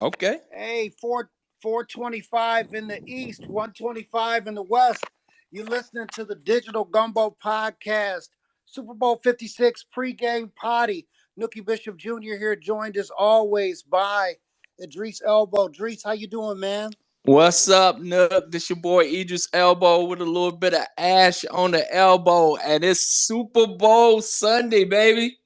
Okay. Hey, 425 in the East, 125 in the West. You're listening to the Digital Gumbo Podcast. Super Bowl 56 pregame Poddy. Nookie Bishop Jr. here, joined as always by Idris Elbow. Idris, how you doing, man? What's up, Nook? This your boy Idris Elbow with a little bit of ash on the elbow, and it's Super Bowl Sunday, baby.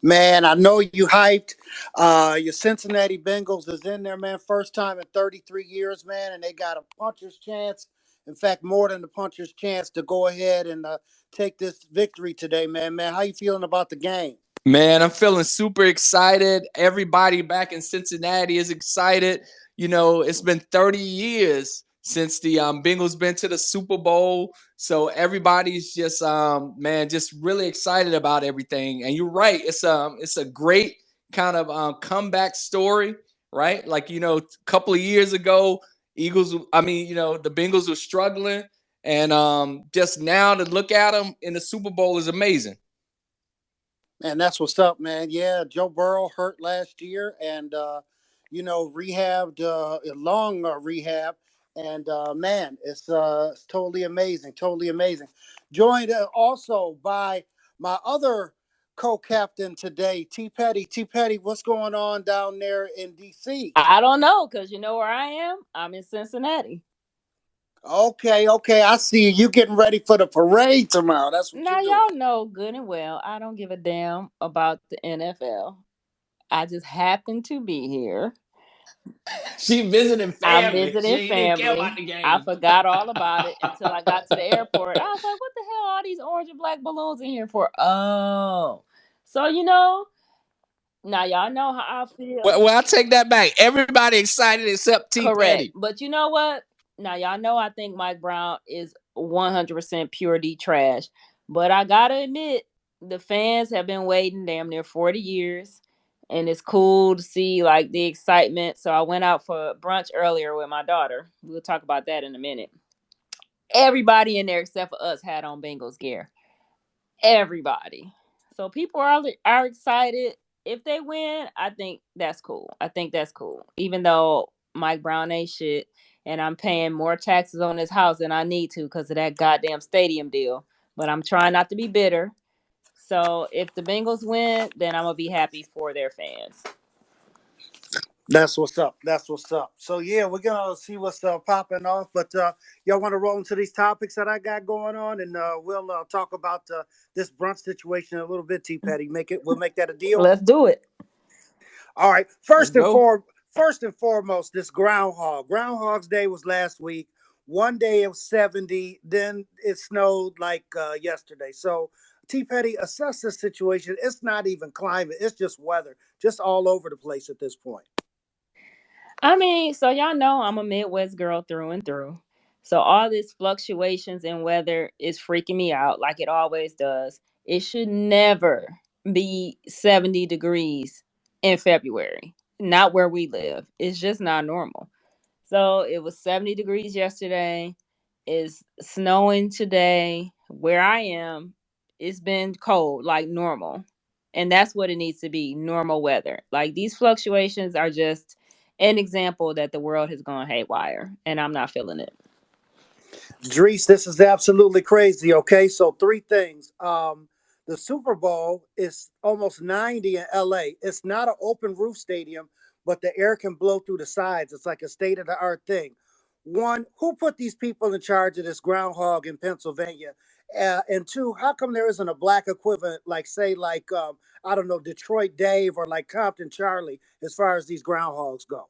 Man, I know you hyped. Your Cincinnati Bengals is in there, man. First time in 33 years, man, and they got a puncher's chance. In fact, more than the puncher's chance to go ahead and take this victory today, man. Man, how you feeling about the game? Man, I'm feeling super excited. Everybody back in Cincinnati is excited. You know, it's been 30 years since the Bengals been to the Super Bowl, so everybody's just man, just really excited about everything. And you're right, it's a great kind of comeback story, right? Like a couple of years ago, the Bengals were struggling, and just now to look at them in the Super Bowl is amazing. Man, that's what's up, man. Yeah, Joe Burrow hurt last year and, rehabbed, a long rehab. And, man, it's totally amazing. Totally amazing. Joined also by my other co captain today, T Petty. T Petty, what's going on down there in D.C.? I don't know, because you know where I am? I'm in Cincinnati. Okay, okay. I see you. You getting ready for the parade tomorrow. That's what you're Now, doing. y'all know good and well, I don't give a damn about the NFL. I just happen to be here. She visiting I'm family. She visiting didn't care family. about the I game. forgot all about it until I got to the airport. I was like, what the hell are all these orange and black balloons in here for? Oh. So, now y'all know how I feel. Well, I'll take that back. Everybody excited except T Correct. Petty. But you know what? Now y'all know I think Mike Brown is 100% pure D trash. But I gotta admit, the fans have been waiting damn near 40 years. And it's cool to see like the excitement. So I went out for brunch earlier with my daughter. We'll talk about that in a minute. Everybody in there except for us had on Bengals gear. Everybody. So people are excited. If they win, I think that's cool. I think that's cool. Even though Mike Brown ain't shit, and I'm paying more taxes on this house than I need to because of that goddamn stadium deal. But I'm trying not to be bitter. So if the Bengals win, then I'm gonna be happy for their fans. That's what's up. That's what's up. So yeah, we're gonna see what's popping off. But y'all want to roll into these topics that I got going on, and we'll talk about this brunch situation a little bit. T Petty, we'll make that a deal. Let's do it. All right. Let's go. First and foremost, this Groundhog's Day was last week. One day it was 70. Then it snowed like yesterday. So T Petty, assess this situation. It's not even climate. It's just weather, just all over the place at this point. I mean, so y'all know I'm a Midwest girl through and through. So all these fluctuations in weather is freaking me out like it always does. It should never be 70 degrees in February. Not where we live. It's just not normal. So it was 70 degrees yesterday. It's snowing today. Where I am, it's been cold like normal. And that's what it needs to be, normal weather. Like these fluctuations are just an example that the world has gone haywire, and I'm not feeling it. Dries, this is absolutely crazy. Okay, so three things. The Super Bowl is almost 90 in LA. It's not an open roof stadium, but the air can blow through the sides. It's like a state of the art thing. One, who put these people in charge of this groundhog in Pennsylvania? And two, how come there isn't a black equivalent, like say, like I don't know, Detroit Dave or like Compton Charlie, as far as these groundhogs go?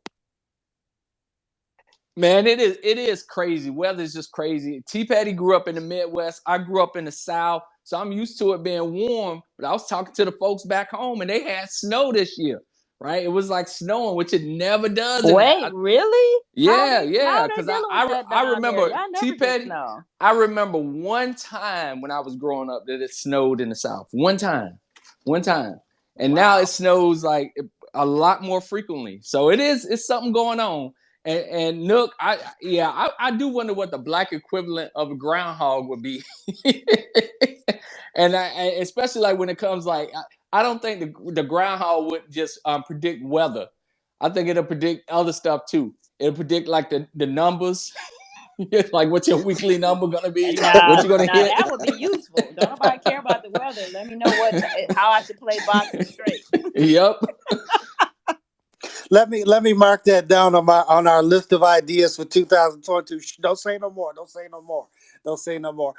Man, it is crazy. Weather is just crazy. T Patty grew up in the Midwest. I grew up in the South. So I'm used to it being warm. But I was talking to the folks back home and they had snow this year. Right? It was like snowing, which it never does in that. Wait, really? Yeah, How yeah. they Because dealing with that I down there? remember Y'all T never get Patty. snow. I remember one time when I was growing up that it snowed in the South. One time, and now it Wow. snows like a lot more frequently. So it's something going on. And Nook, I do wonder what the black equivalent of a groundhog would be. And especially like when it comes like I don't think the groundhog would just predict weather. I think it'll predict other stuff too. It'll predict like the numbers, like what's your weekly number gonna be, what Now, you gonna now hit. that would be useful. Don't nobody care about the weather. Let me know how I should play boxing straight. Yep. Let me mark that down on our list of ideas for 2022. Don't say no more. Don't say no more. Don't say no more.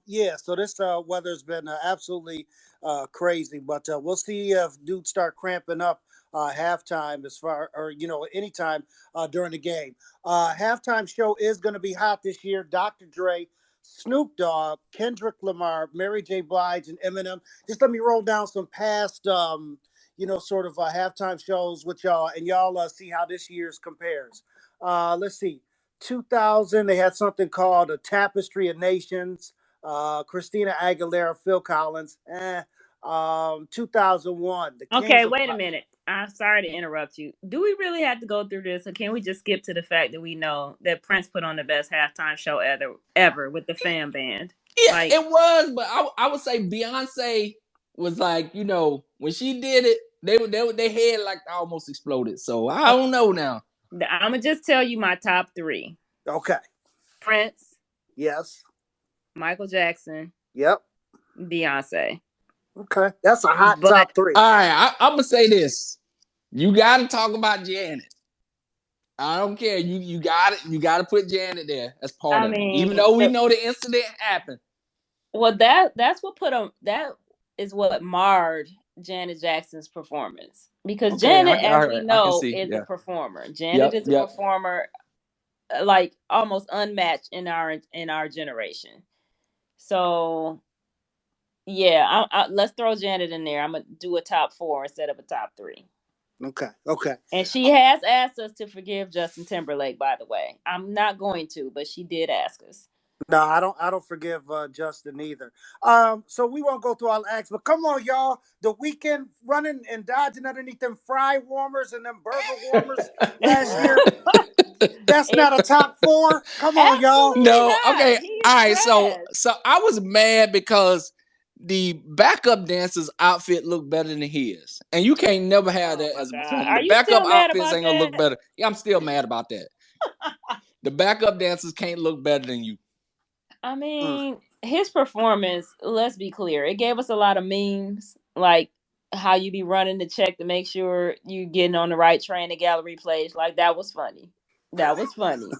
Yeah. So this weather's been absolutely crazy, but we'll see if dudes start cramping up halftime as far or anytime during the game. Halftime show is going to be hot this year. Dr. Dre. Snoop Dogg, Kendrick Lamar, Mary J. Blige, and Eminem. Just let me roll down some past sort of halftime shows with y'all, and y'all see how this year's compares. Let's see. 2000, they had something called a Tapestry of Nations. Christina Aguilera, Phil Collins. 2001, the Okay, Kings of wait a Pop. minute. I'm sorry to interrupt you. Do we really have to go through this, or can we just skip to the fact that we know that Prince put on the best halftime show ever with the fan band? Yeah, Like, it was, but I would say Beyonce was like, when she did it, they head like almost exploded. So I don't know now. I'm gonna just tell you my top three: Okay. Prince, Yes. Michael Jackson, Yep. Beyonce. Okay. That's a hot But top three. All right, I'm gonna say this: you got to talk about Janet. I don't care. You got it. You got to put Janet there as part I of it, even mean, though we know the incident happened. well, that's what that is what marred Janet Jackson's performance, because Okay, Janet, as we I can know, see. is a Yeah. performer. Janet Yep. is a Yep. performer, like almost unmatched in our generation. So yeah, let's throw Janet in there. I'm gonna do a top four instead of a top three. Okay. Okay. And she has asked us to forgive Justin Timberlake, by the way. I'm not going to, but she did ask us. No, I don't. I don't forgive Justin either. So we won't go through all the acts, but come on, y'all. The weekend running and dodging underneath them fry warmers and them burger warmers last year. That's It's not a top four. Come on, y'all. absolutely No. not. Okay. He is All right. So trash. so I was mad because the backup dancer's outfit looked better than his, and you can't never have Oh that my as a god. performer. Are The you backup still mad outfits about ain't gonna look that? better. Yeah, I'm still mad about that. The backup dancers can't look better than you. I Mm, mean, his performance, let's be clear, it gave us a lot of memes, like how you be running to check to make sure you getting on the right train to gallery place. Like that was funny. That was funny.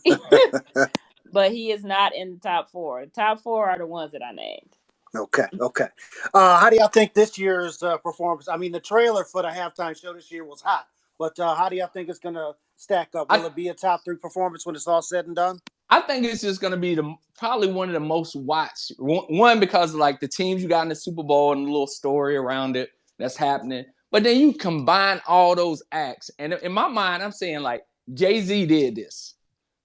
But he is not in the top four. Top four are the ones that I named. okay. Okay. How do y'all think this year's performance? I mean, the trailer for the halftime show this year was hot, but how do y'all think it's gonna stack up? I Will it be a top three performance when it's all said and done? I think it's just gonna be probably one of the most watched. One because of, like, the teams you got in the Super Bowl and the little story around it that's happening. But then you combine all those acts, and in my mind, I'm saying like Jay-Z did this.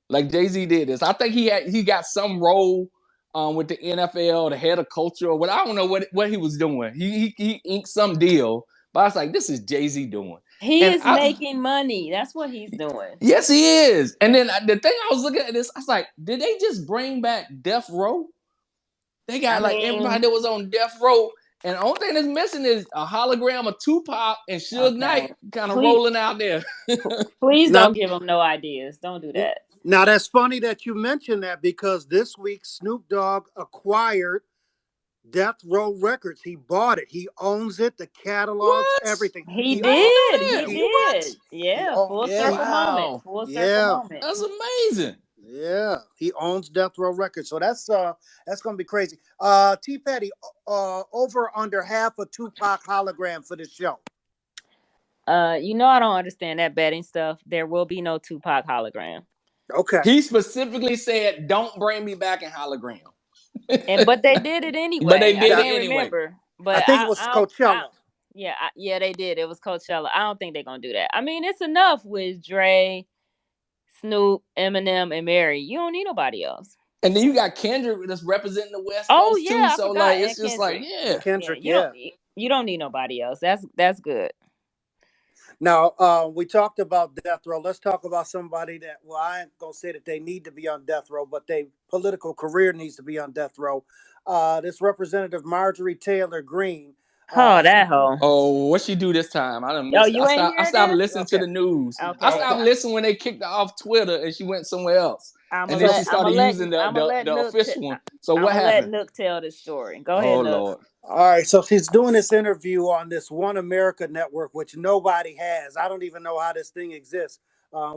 Like Jay-Z did this. I think he got some role with the NFL, the head of culture, or what. I don't know what he was doing. He inked some deal, but I was like, this is Jay-Z doing. He And is making money. That's what he's doing. yes, he is. And then the thing I was looking at this, I was like, did they just bring back Death Row? They I got like everybody mean, that was on Death Row, and the only thing that's missing is a hologram of Tupac and Suge okay. Knight kind of Please, rolling out there. please Now, don't give him no ideas. Don't do that. now that's funny that you mentioned that because this week Snoop Dogg acquired Death Row Records. He bought it. He owns it. The catalogs, What? everything. He He I own. did. didn't know He that. He What? did. he Yeah. own. Full Yeah. circle moment. Wow, Full circle Yeah. moment. that's amazing. Yeah. He owns Death Row Records. So that's gonna be crazy. T Petty, over under half a Tupac hologram for this show. I don't understand that betting stuff. There will be no Tupac hologram. Okay. He specifically said, "Don't bring me back in hologram," But they did it but anyway. they I did That, it can't anyway. remember. I But think it was Coachella. yeah, they did. It was Coachella. I don't think they're gonna do that. I mean, it's enough with Dre, Snoop, Eminem, and Mary. You don't need nobody else. And then you got Kendrick that's representing the West Oh Coast too. yeah, I So like, forgot. it's And just like, Kendrick. And yeah. Yeah, Kendrick, yeah. you don't need nobody else. That's good. Now, we talked about death row. Let's talk about somebody that, well, I ain't going to say that they need to be on death row, but their political career needs to be on death row. This Representative Marjorie Taylor Greene. Oh, She, that hoe. Oh, what she do this time? I done Oh, missed. you ain't I hear stopped this? listening to okay, the news. I Okay. stopped listening when they kicked her off Twitter and she went somewhere else. And then she started using the official one. So I'm what gonna let happened? Nook tell this story. Go ahead, Oh Nook. Lord. all right. So she's doing this interview on this One America network, which nobody has. I don't even know how this thing exists.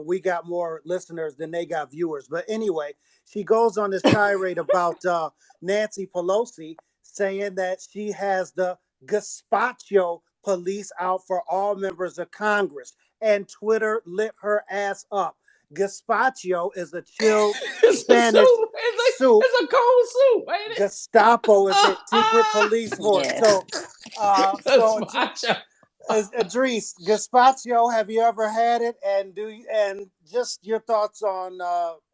We got more listeners than they got viewers. But anyway, she goes on this tirade about Nancy Pelosi, saying that she has the gazpacho police out for all members of Congress, and Twitter lit her ass up. Gazpacho is a chilled It's a Spanish soup. soup. It's a cold soup, ain't it? Gestapo is a secret police force. Yes. So Gazpacho. Idris, gazpacho, have you ever had it? And just your thoughts on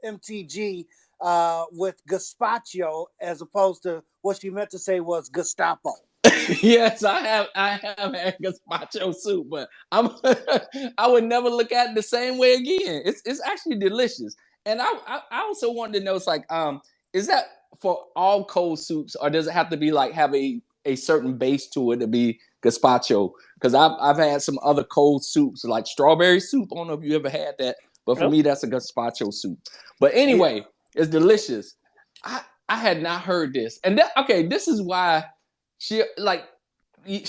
MTG with gazpacho as opposed to what she meant to say was Gestapo. Yes, I have had gazpacho soup, but I would never look at it the same way again. It's actually delicious. And I also wanted to know, it's like, is that for all cold soups, or does it have to be like have a certain base to it to be gazpacho? Because I've had some other cold soups like strawberry soup. I don't know if you ever had that, but for Nope. me that's a gazpacho soup. But Yeah, anyway, it's delicious. I had not heard this, and okay, this is why she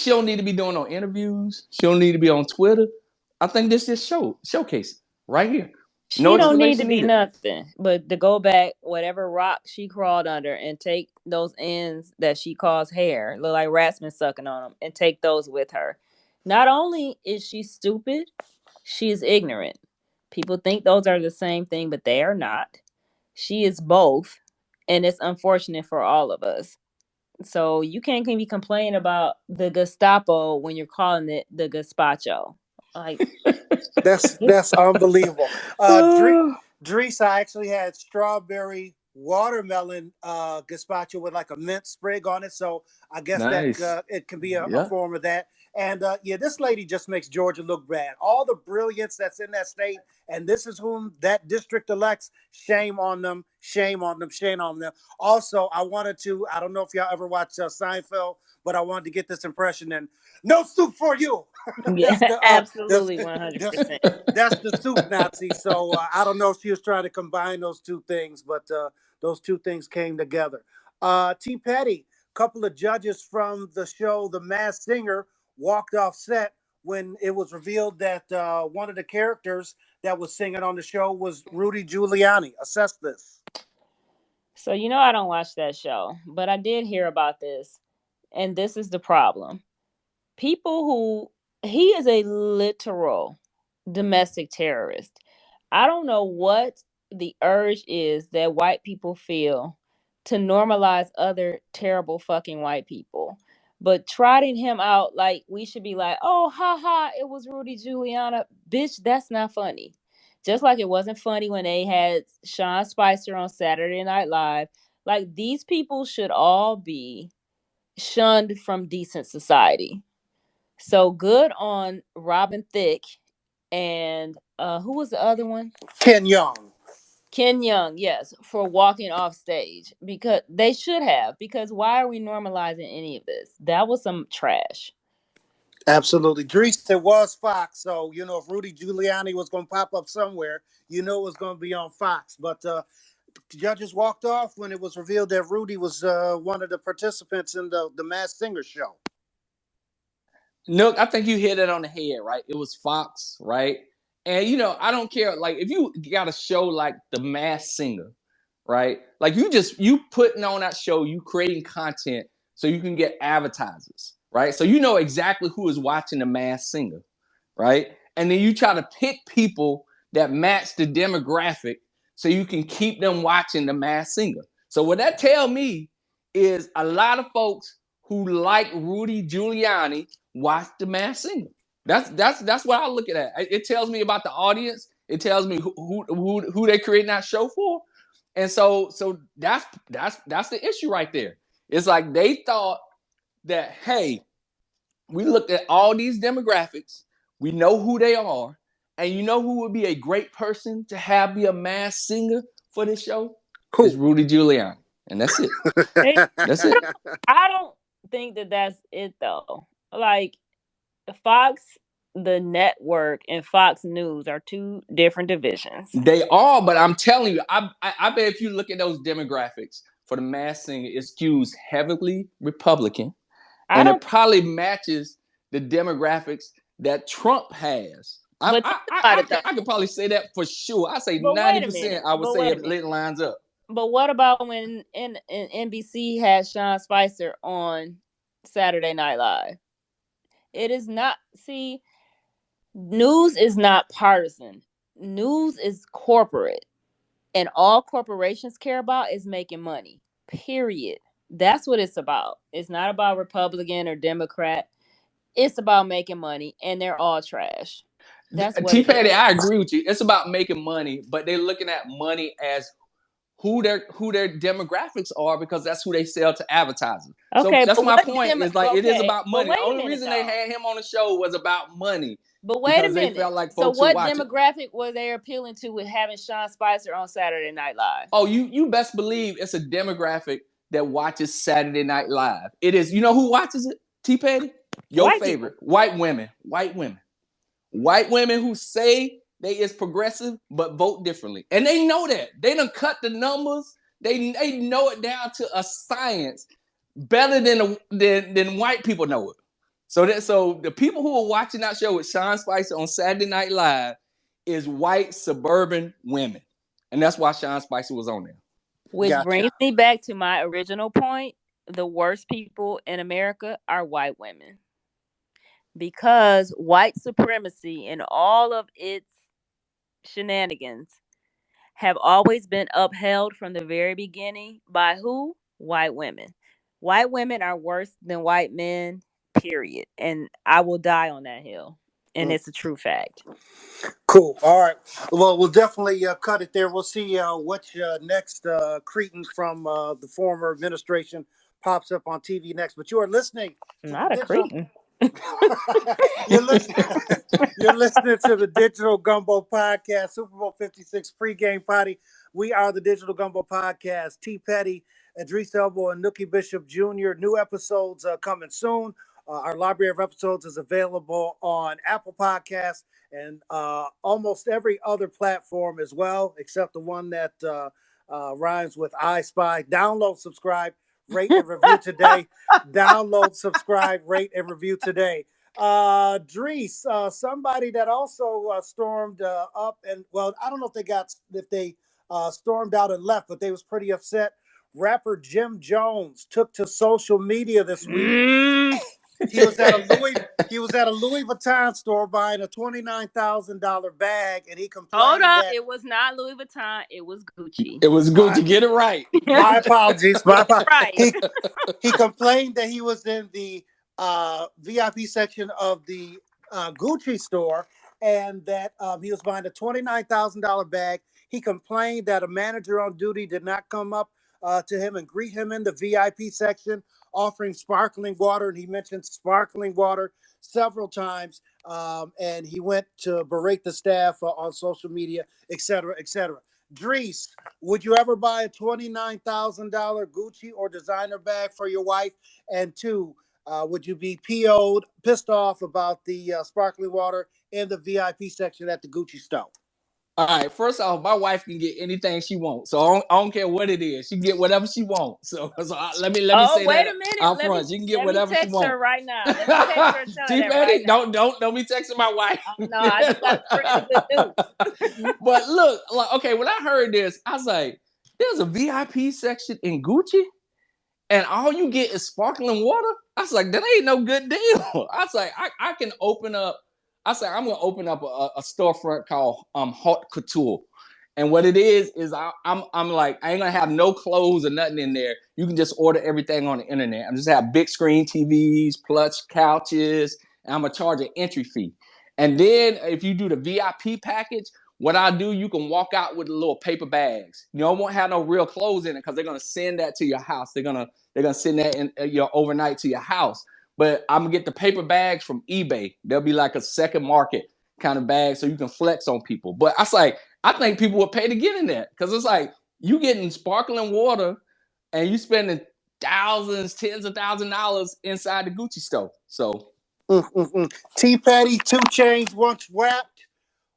don't need to be doing no interviews. She don't need to be on Twitter. I think this just showcase right here. No She don't need to explanation be needed. nothing, but to go back whatever rock she crawled under and take those ends that she calls hair, look like rats been sucking on them, and take those with her. Not only is she stupid, she is ignorant. People think those are the same thing, but they are not. She is both, and it's unfortunate for all of us. So you can't be complaining about the Gestapo when you're calling it the gazpacho. Like, that's unbelievable. Oh, Dries, I actually had strawberry watermelon gazpacho with like a mint sprig on it. So I guess that nice. it can be a Yeah. form of that. And yeah, this lady just makes Georgia look bad. All the brilliance that's in that state, and this is whom that district elects. Shame on them. Shame on them. Shame on them. Also, I don't know if y'all ever watched Seinfeld, but I wanted to get this impression in. No soup for you. yeah, that's the absolutely 100%. that's the soup Nazi. So I don't know if she was trying to combine those two things, but those two things came together. T. Petty, a couple of judges from the show The Masked Singer walked off set when it was revealed that one of the characters that was singing on the show was Rudy Giuliani. Assess this. So, I don't watch that show, but I did hear about this. And this is the problem. People he is a literal domestic terrorist. I don't know what the urge is that white people feel to normalize other terrible fucking white people. But trotting him out like we should be like, oh, ha ha, it was Rudy Giuliani. Bitch, that's not funny. Just like it wasn't funny when they had Sean Spicer on Saturday Night Live. Like, these people should all be shunned from decent society. So good on Robin Thicke and who was the other one? Ken Young. Ken Young, yes, for walking off stage, because they should have. Because why are we normalizing any of this? That was some trash. Absolutely. Dries, it was Fox. So, if Rudy Giuliani was going to pop up somewhere, it was going to be on Fox. But judges walked off when it was revealed that Rudy was one of the participants in the Masked Singer show. Nook, I think you hit it on the head, right? It was Fox, right? And I don't care. Like, if you got a show like The Masked Singer, right? Like, you putting on that show, you creating content so you can get advertisers, right? So you know exactly who is watching The Masked Singer, right? And then you try to pick people that match the demographic so you can keep them watching The Masked Singer. So what that tell me is a lot of folks who like Rudy Giuliani watch The Masked Singer. That's what I look at. It tells me about the audience. It tells me who they creating that show for. And so that's the issue right there. It's like they thought that, hey, we looked at all these demographics, we know who they are, and you know who would be a great person to have be a Masked Singer for this show? It's Cool. Rudy Giuliani. And that's it. Hey, That's it. I don't think that that's it though. like Fox, the network, and Fox News are two different divisions. They are, but I'm telling you, I bet if you look at those demographics for the Masked Singer, it skews heavily Republican, I and it don't. probably matches the demographics that Trump has. But think about it though. I could probably say that for sure. I say But wait a 90%. minute. I would But say wait a it minute. lines up. But what about when NBC had Sean Spicer on Saturday Night Live? It is not. See, news is not partisan. News is corporate, and all corporations care about is making money. Period. That's what it's about. It's not about Republican or Democrat. It's about making money, and they're all trash. That's what T it is. Patty, I agree with you. It's about making money, but they're looking at money as who their demographics are because that's who they sell to advertisers. So Okay, that's but my what point. dem? Is like it is Okay, about but money. wait The a only minute reason they though. had him on the show was about money But wait a because they minute. felt like So folks would what watch it. demographic were they appealing to with having Sean Spicer on Saturday Night Live? Oh, you best believe it's a demographic that watches Saturday Night Live. It is. You know who watches it? T Petty, your White favorite, people. white women, white women who say they is progressive but vote differently, and they know that. They done cut the numbers. They know it down to a science better than white people know it. So the people who are watching that show with Sean Spicer on Saturday Night Live is white suburban women, and that's why Sean Spicer was on there. Which Gotcha. brings me back to my original point. The worst people in America are white women. Because white supremacy and all of its shenanigans have always been upheld from the very beginning by who? White women. White women are worse than white men, period. And I will die on that hill. And it's a true fact. Cool. All right. Well, we'll definitely cut it there. We'll see which next Cretan from the former administration pops up on TV next. But you are listening to the Not a digital. cretin. you're listening. You're listening to the Digital Gumbo Podcast, Super Bowl 56 pregame party. We are the Digital Gumbo Podcast. T. Petty, Idris Elbow, and Nookie Bishop Jr. New episodes coming soon. Our library of episodes is available on Apple Podcasts and almost every other platform as well, except the one that rhymes with I Spy. Download, subscribe, rate, and review today. Download, subscribe, rate, and review today. Dries, somebody that also stormed up and well, I don't know if they stormed out and left, but they was pretty upset. Rapper Jim Jones took to social media this week. He was at a Louis Vuitton store buying a $29,000 bag, and he complained Hold up. that It was not Louis Vuitton. It was Gucci. It was Gucci. Get it right. my apologies. My apologies. Right. He complained that he was in the VIP section of the Gucci store and that he was buying a $29,000 bag. He complained that a manager on duty did not come up to him and greet him in the VIP section, offering sparkling water. And he mentioned sparkling water several times. And he went to berate the staff on social media, et cetera, et cetera. Dries, would you ever buy a $29,000 Gucci or designer bag for your wife? And two, would you be pissed off about the sparkling water in the VIP section at the Gucci store? All right. First off, my wife can get anything she wants, so I don't care what it is. She can get whatever she wants. Let me Oh, say wait that a minute. out Let me front. She can get let me whatever she text her wants. right now. Let me text her and tell her T that right Petty, now. don't be texting my wife. Oh, no, I just got to spread the good news. But look, okay, when I heard this, I was like, "There's a VIP section in Gucci, and all you get is sparkling water." I was like, "That ain't no good deal." I was like, "I can open up." I said, "I'm gonna open up a storefront called Haute Couture." And what it is I'm like, I ain't gonna have no clothes or nothing in there. You can just order everything on the internet. I'm just have big screen TVs, plush couches, and I'm gonna charge an entry fee. And then if you do the VIP package, what I do, you can walk out with the little paper bags. You don't won't have no real clothes in it because they're gonna send that to your house. They're gonna send that in overnight to your house. But I'm gonna get the paper bags from eBay. They'll be like a second market kind of bag, so you can flex on people. But I was like, I think people would pay to get in that because it's like you getting sparkling water and you spending thousands, tens of $1,000s inside the Gucci store. So T Petty, 2 Chainz once rapped.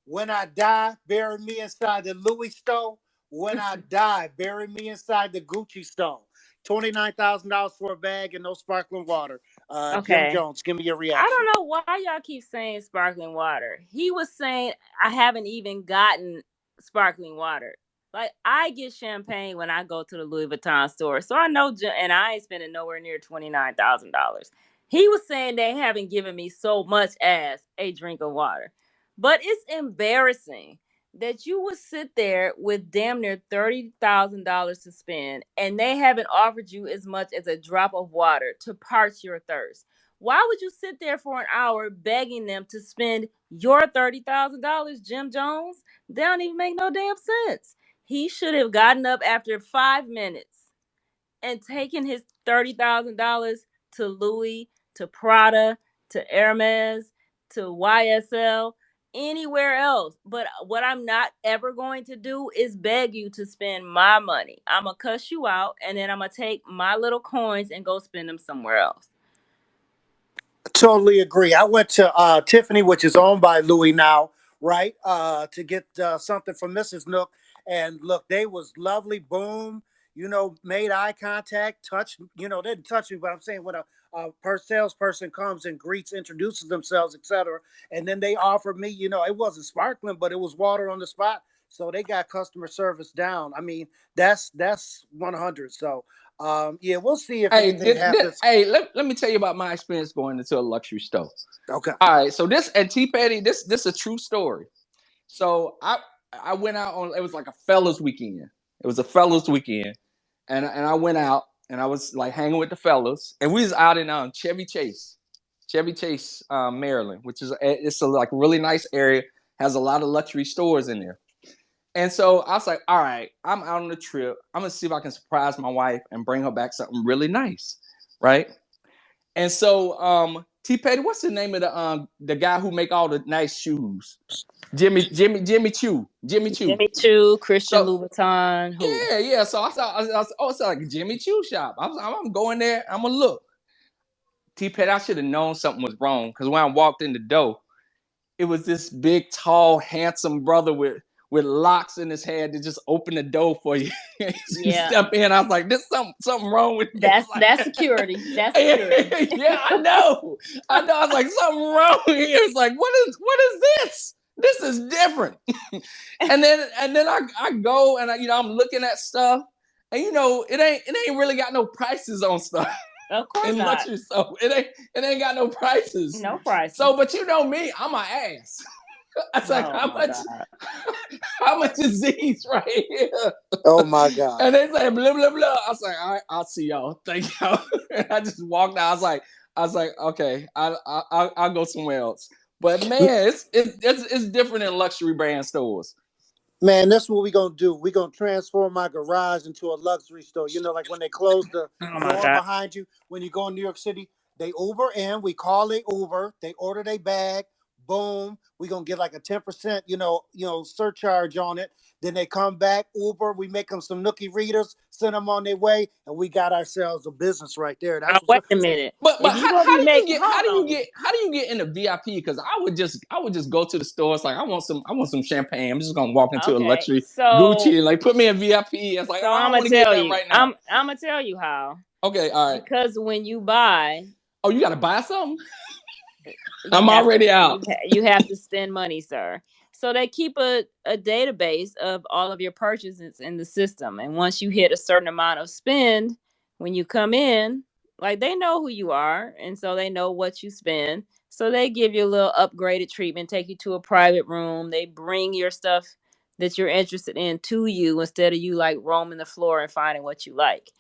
When I die, bury me inside the Louis stone. When I die, bury me inside the Gucci stone. $29,000 for a bag and no sparkling water. Jim Okay. Jones, give me your I reaction. don't know why y'all keep saying sparkling water. He was saying I haven't even gotten sparkling water. Like I get champagne when I go to the Louis Vuitton store, so I know, and I ain't spending nowhere near $29,000. He was saying they haven't given me so much as a drink of water, but it's embarrassing that you would sit there with damn near $30,000 to spend, and they haven't offered you as much as a drop of water to parch your thirst. Why would you sit there for an hour begging them to spend your $30,000, Jim Jones? They don't even make no damn sense. He should have gotten up after 5 minutes and taken his $30,000 to Louis, to Prada, to Hermes, to YSL, anywhere else. But what I'm not ever going to do is beg you to spend my money. I'm going to cuss you out, and then I'm going to take my little coins and go spend them somewhere else. Totally agree. I went to Tiffany, which is owned by Louis now, right? To get something from Mrs. Nook. And look, they was lovely. Boom. Made eye contact, touched, didn't touch me, but I'm saying when a salesperson comes and greets, introduces themselves, etc. And then they offered me, it wasn't sparkling, but it was water on the spot. So they got customer service down. I mean, that's 100. So yeah, we'll see if anything happens. Hey, let me tell you about my experience going into a luxury store. Okay. All right, so this and T Petty, this is a true story. So I went out on, it was like a fellas weekend. It was a fellas weekend, and I went out and I was like hanging with the fellas, and we was out in Chevy Chase, Maryland, which is it's a like really nice area, has a lot of luxury stores in there. And so I was like, all right, I'm out on the trip. I'm gonna see if I can surprise my wife and bring her back something really nice, right? And so T Petty, what's the name of the guy who make all the nice shoes? Jimmy Choo. Jimmy Choo, Christian So Louboutin, who? yeah. So oh, it's like a Jimmy Choo shop. I'm going there. I'm gonna look. T Petty, I should have known something was wrong because when I walked in the door, it was this big, tall, handsome brother with locks in his head to just open the door for you. You step in. I was like, "There's something wrong with this." That's security. That's security. Yeah, I know. I was like, something wrong here. It's like, what is this? This is different. and then I go and I'm looking at stuff, and it ain't really got no prices on stuff. Of course in not. luxury, so it ain't got no prices. No prices. So, but you know me, I'm an ass. I was like, how much is these right here? Oh my God. And they say blah blah blah. I was like, all right, I'll see y'all. Thank y'all. And I just walked out. I was like, okay, I'll go somewhere else. But man, it's different in luxury brand stores. Man, that's what we're going to do. We're going to transform my garage into a luxury store. Like when they close the door behind you, when you go in New York City, they Uber in, we call it Uber, they order their bag, boom, we're going to get like a 10%, surcharge on it. Then they come back, Uber, we make them some nookie readers, send them on their way, and we got ourselves a business right there. That's wait a minute. But how do you get in the VIP? Because I would just go to the store. It's like I want some champagne. I'm just gonna walk into a luxury Gucci and like put me in VIP. It's like, I don't want to get that right now. I'm gonna tell you how. Okay, all right. Because when you buy, you gotta buy something. I'm already out. You have to spend money, sir. So they keep a database of all of your purchases in the system. And once you hit a certain amount of spend, when you come in, like they know who you are. And so they know what you spend. So they give you a little upgraded treatment, take you to a private room. They bring your stuff that you're interested in to you instead of you like roaming the floor and finding what you like.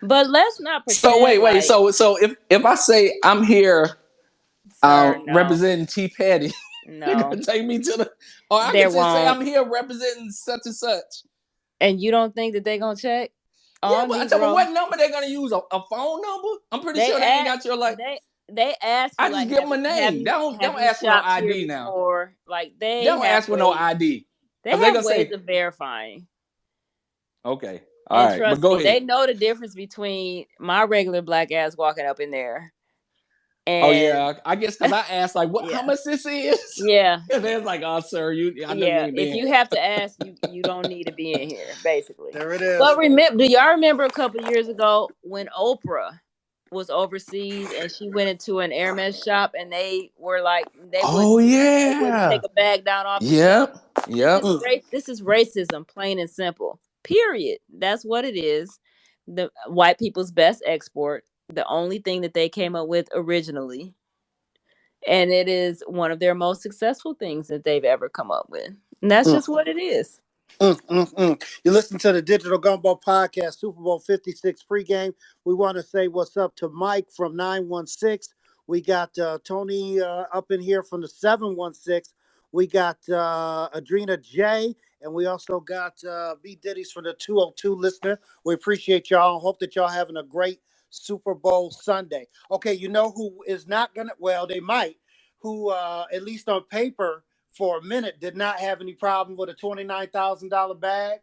But let's not pretend. So wait. So if I say I'm here representing T Petty, they're gonna take me to the. Or I can just say I'm here representing such and such. And you don't think that they're gonna check? Yeah, but I tell you what number they're gonna use, a phone number. I'm pretty sure they ain't got your like. They ask you. I just give them a name. They don't ask for no ID now. Or like they don't ask for no ID. They have ways of verifying. Okay. All right, but go ahead. They know the difference between my regular black ass walking up in there Oh And yeah, I guess because I asked like, "What? How yeah, much this is?" yeah, And they're like, "Oh, sir, I know you yeah. ain't If being." you have to ask, you don't need to be in here, basically. There it is. But remember, do y'all remember a couple of years ago when Oprah was overseas and she went into an Hermes shop and they were like Oh they wouldn't yeah. take a bag down off the shelf. Yep. Yep. Mm. This is racism, plain and simple. Period. That's what it is. The white people's best export. The only thing that they came up with originally, and it is one of their most successful things that they've ever come up with. And that's Mm. just what it is. You listen to the Digital Gumbo Podcast, Super Bowl 56 pregame. We want to say what's up to Mike from 916. We got Tony up in here from the 716. We got Adrena J, and we also got B. Diddy's from the 202 listener. We appreciate y'all. Hope that y'all having a great Super Bowl Sunday. Okay, you know who is not going to, well, they might, who at least on paper, for a minute did not have any problem with a $29,000 bag.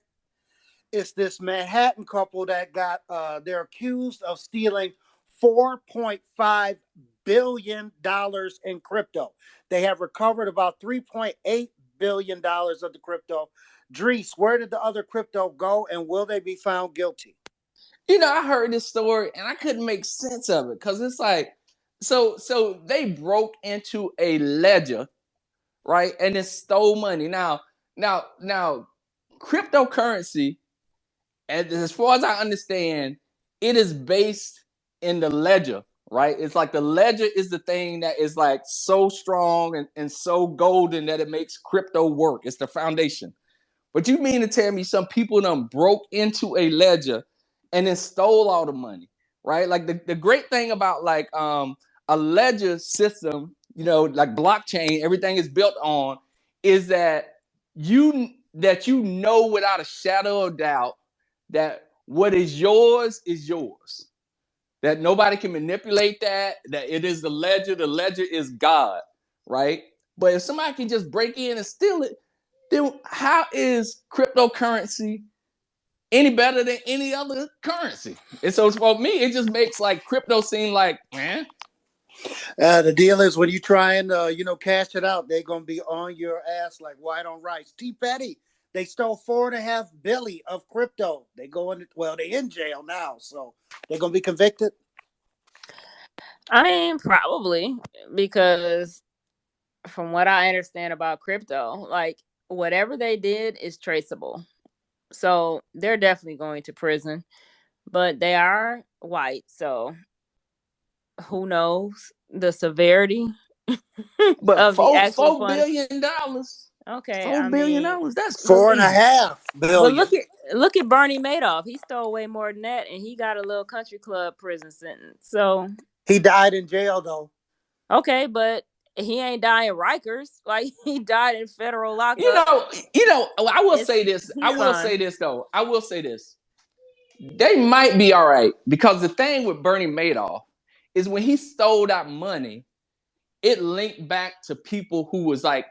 It's this Manhattan couple that got they're accused of stealing $4.5 billion in crypto. They have recovered about $3.8 billion of the crypto. Drees, where did the other crypto go, and will they be found guilty? I heard this story and I couldn't make sense of it because it's like, so they broke into a ledger, right, and then stole money. Now, cryptocurrency, as far as I understand, it is based in the ledger, right? It's like the ledger is the thing that is like so strong and so golden that it makes crypto work. It's the foundation. But you mean to tell me some people done broke into a ledger and then stole all the money, right? Like the great thing about like a ledger system, like blockchain, everything is built on, is that you know without a shadow of doubt that what is yours is yours. That nobody can manipulate that it is the ledger is God, right? But if somebody can just break in and steal it, then how is cryptocurrency any better than any other currency? And so for me, it just makes like crypto seem like, man. The deal is when you try and cash it out, they're gonna be on your ass like white on rice. T. Petty, they stole 4.5 billion of crypto. They they in jail now, so they're gonna be convicted. I mean, probably, because from what I understand about crypto, like whatever they did is traceable. So they're definitely going to prison, but they are white, so who knows the severity But of the actual four punishment. billion dollars, Okay, $4 I billion mean, dollars, that's Four and a crazy. half but billion. look at Bernie Madoff. He stole way more than that, and he got a little country club prison sentence. So He died in jail though. okay, but he ain't dying Rikers. Like he died in federal You lockup. know, I will It's say this. I he's will say fine. this though. I will say this. They might be all right because the thing with Bernie Madoff is when he stole that money, it linked back to people who was like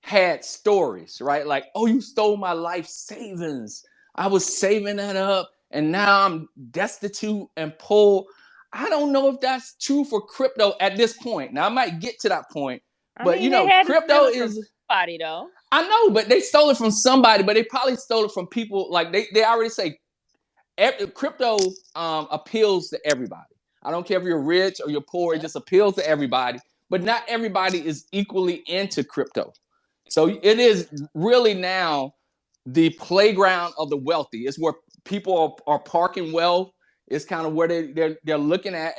had stories, right? Like, oh, you stole my life savings. I was saving that up and now I'm destitute and poor. I don't know if that's true for crypto at this point. Now I might get to that point, I but mean, they had to steal crypto it from is, somebody though. I know, but they stole it from somebody, but they probably stole it from people like they already say crypto appeals to everybody. I don't care if you're rich or you're poor, it Yeah. just appeals to everybody. But not everybody is equally into crypto. So it is really now the playground of the wealthy. It's where people are parking wealth. It's kind of where they're looking at,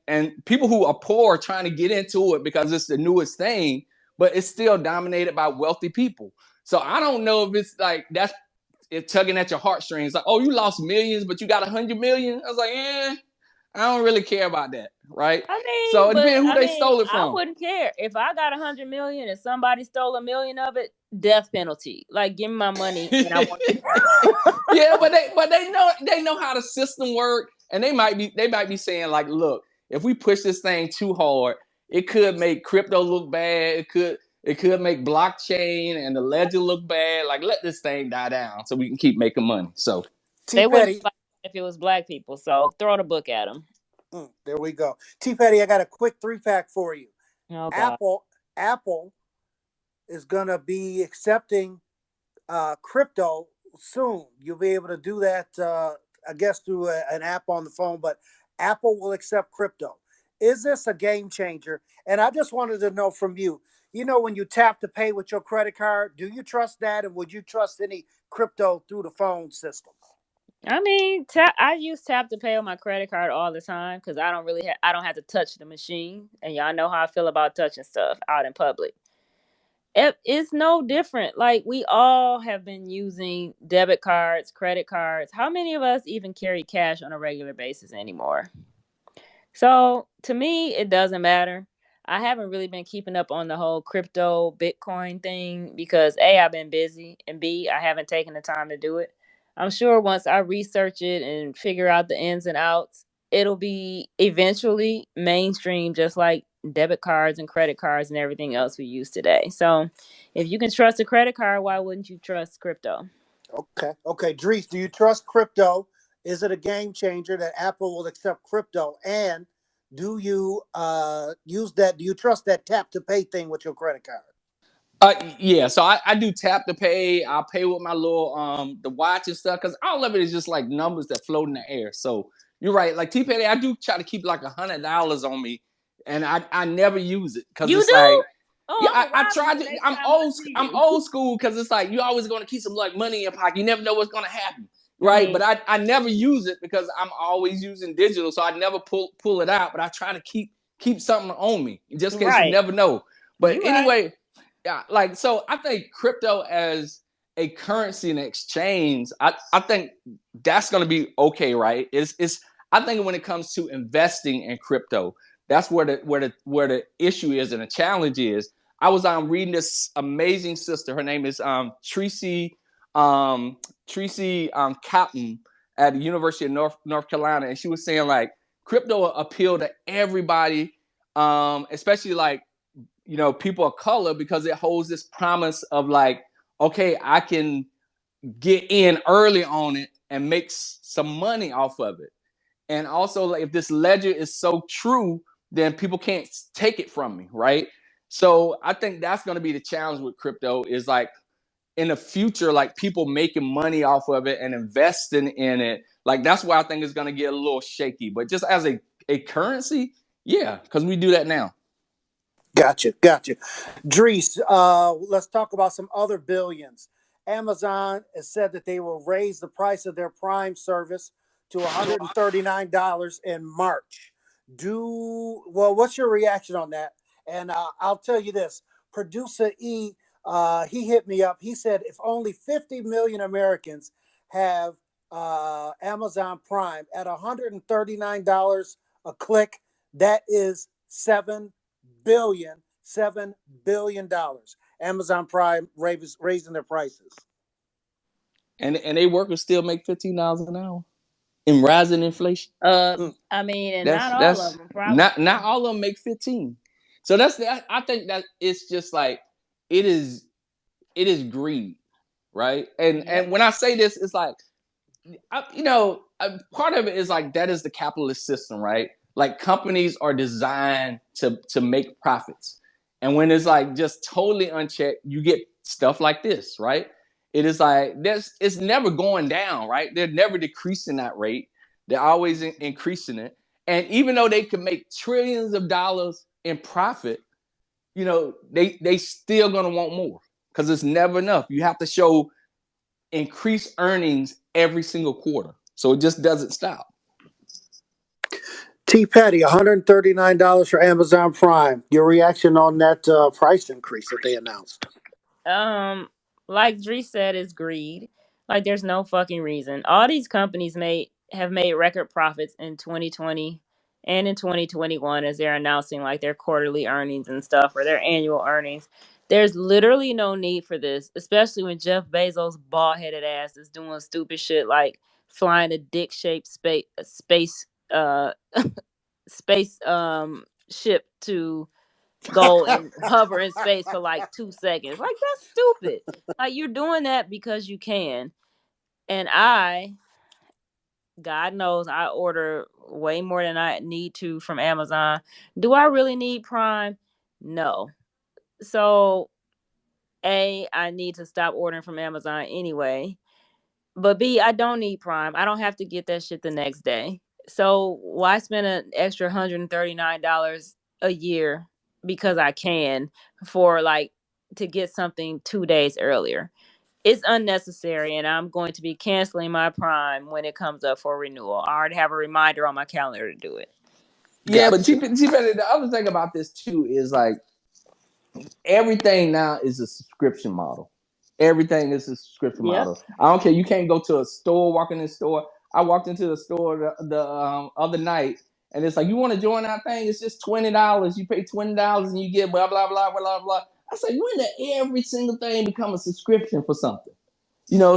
and people who are poor are trying to get into it because it's the newest thing, but it's still dominated by wealthy people. So I don't know if it's like that's it tugging at your heartstrings. Like, oh, you lost millions, but you got 100 million. I was like, I don't really care about that, right? I So mean, it but depends who I they mean, stole it I from. wouldn't care if I got 100 million and somebody stole 1 million of it. Death penalty. Like, give me my money, and I want. Yeah, but they know how the system work, and they might be saying like, look, if we push this thing too hard, it could make crypto look bad. It could make blockchain and the ledger look bad. Like, let this thing die down so we can keep making money. So T. They wouldn't Petty, fight if it was black people. So throw the book at them. There we go. T Petty, I got a quick 3-pack for you. Oh God. Apple is gonna be accepting crypto soon. You'll be able to do that, I guess, through an app on the phone. But Apple will accept crypto. Is this a game changer? And I just wanted to know from you. You know, when you tap to pay with your credit card, do you trust that, and would you trust any crypto through the phone system? I mean, I use tap to pay on my credit card all the time because I don't really I don't have to touch the machine, and y'all know how I feel about touching stuff out in public. It's no different. Like we all have been using debit cards, credit cards. How many of us even carry cash on a regular basis anymore? So to me, it doesn't matter. I haven't really been keeping up on the whole crypto Bitcoin thing because A, I've been busy, and B, I haven't taken the time to do it. I'm sure once I research it and figure out the ins and outs, it'll be eventually mainstream, just like debit cards and credit cards and everything else we use today. So if you can trust a credit card, why wouldn't you trust crypto? Okay. Okay. Dries, do you trust crypto? Is it a game changer that Apple will accept crypto? And do you use that? Do you trust that tap to pay thing with your credit card? Yeah, so I do tap to pay. I'll pay with my little the watch and stuff because all of it is just like numbers that float in the air. So you're right. Like T Petty, I do try to keep like $100 on me, and I never use it because You it's do? like Oh, yeah, I'm gonna I rob you try the to. next time I see I'm you. old school because it's like you're always going to keep some like money in your pocket. You never know what's going to happen, I right? mean, But I never use it because I'm always using digital, so I never pull it out. But I try to keep something on me just in case you right. never know. But You right. anyway, yeah, like so I think crypto as a currency and exchange, I think that's gonna be okay, right? It's I think when it comes to investing in crypto, that's where the issue is and the challenge is. I was reading this amazing sister. Her name is um Tracy Captain at the University of North Carolina, and she was saying like crypto appeal to everybody, especially like people of color because it holds this promise of like, okay, I can get in early on it and make some money off of it. And also, like, if this ledger is so true, then people can't take it from me, right? So I think that's going to be the challenge with crypto is like in the future, like people making money off of it and investing in it. Like that's why I think it's going to get a little shaky. But just as a currency, yeah, because we do that now. Gotcha, gotcha. Dries, let's talk about some other billions. Amazon has said that they will raise the price of their Prime service to $139 in March. What's your reaction on that? And I'll tell you this: Producer E, he hit me up. He said if only 50 million Americans have Amazon Prime at $139 a click, that is $7 billion. Amazon Prime raising their prices. And they workers still make $15 an hour in rising inflation. Mm. I mean, and not all of That's them probably. not all of them make 15. So I think that it's just like it is it is greed, right? And Yep. when I say this, it's like part of it is like that is the capitalist system, right? Like companies are designed to make profits, and when it's like just totally unchecked, you get stuff like this, right? It is like this. It's never going down, right? They're never decreasing that rate. They're always increasing it, and even though they can make trillions of dollars in profit, they still gonna want more because it's never enough. You have to show increased earnings every single quarter. So it just doesn't stop. T Petty, $139 for Amazon Prime. Your reaction on that price increase that they announced? Um, like Dree said, is greed. Like there's no fucking reason. All these companies have made record profits in 2020 and in 2021 as they're announcing like their quarterly earnings and stuff or their annual earnings. There's literally no need for this, especially when Jeff Bezos' bald headed ass is doing stupid shit like flying a dick shaped uh space ship to go and hover in space for like 2 seconds. Like that's stupid. Like you're doing that because you can. And I God knows I order way more than I need to from Amazon. Do I really need Prime? No. So, A, I need to stop ordering from Amazon anyway. But B, I don't need Prime. I don't have to get that shit the next day. So why spend an extra $139 a year because I can for like to get something 2 days earlier? It's unnecessary, and I'm going to be canceling my Prime when it comes up for renewal. I already have a reminder on my calendar to do it. Yeah, but Gotcha. the other thing about this too is like everything now is a subscription model. Everything is a subscription Yep. model. I don't care. You can't go to a store, walk in the store. I walked into the store the other night, and it's like, you want to join our thing? It's just $20. You pay $20 and you get blah blah blah blah blah. I say, when did every single thing become a subscription for something?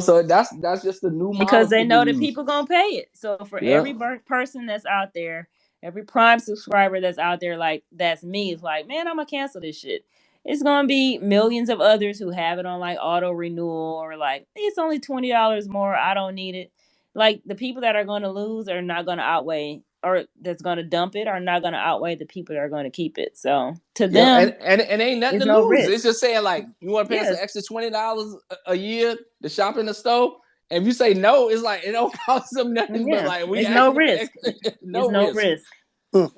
So that's just the new Because model they people know that use. people gonna pay it. So for Yeah. every person that's out there, every Prime subscriber that's out there, like that's me, it's like, man, I'm gonna cancel this shit. It's gonna be millions of others who have it on like auto renewal or like it's only $20 more. I don't need it. Like the people that are gonna lose are not gonna outweigh, or that's gonna dump it are not gonna outweigh the people that are gonna keep it. So to Yeah, them, and ain't nothing it's to no lose. It's risk. just saying like, you want to pay us an Yes. extra $20 a year to shop in the store. And if you say no, it's like it don't cost them nothing, but Yeah. like we It's no actually pay risk. It's no no risk. risk.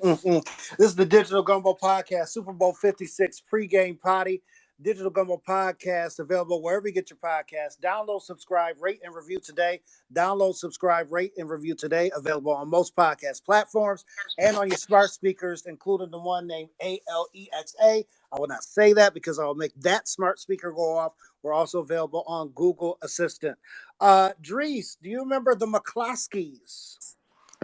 This is the Digital Gumbo Podcast, Super Bowl 56 pregame potty. Digital Gumbo Podcast available wherever you get your podcasts. Download, subscribe, rate, and review today. Download, subscribe, rate, and review today. Available on most podcast platforms and on your smart speakers, including the one named Alexa. I will not say that because I will make that smart speaker go off. We're also available on Google Assistant. Drees, do you remember the McCloskeys?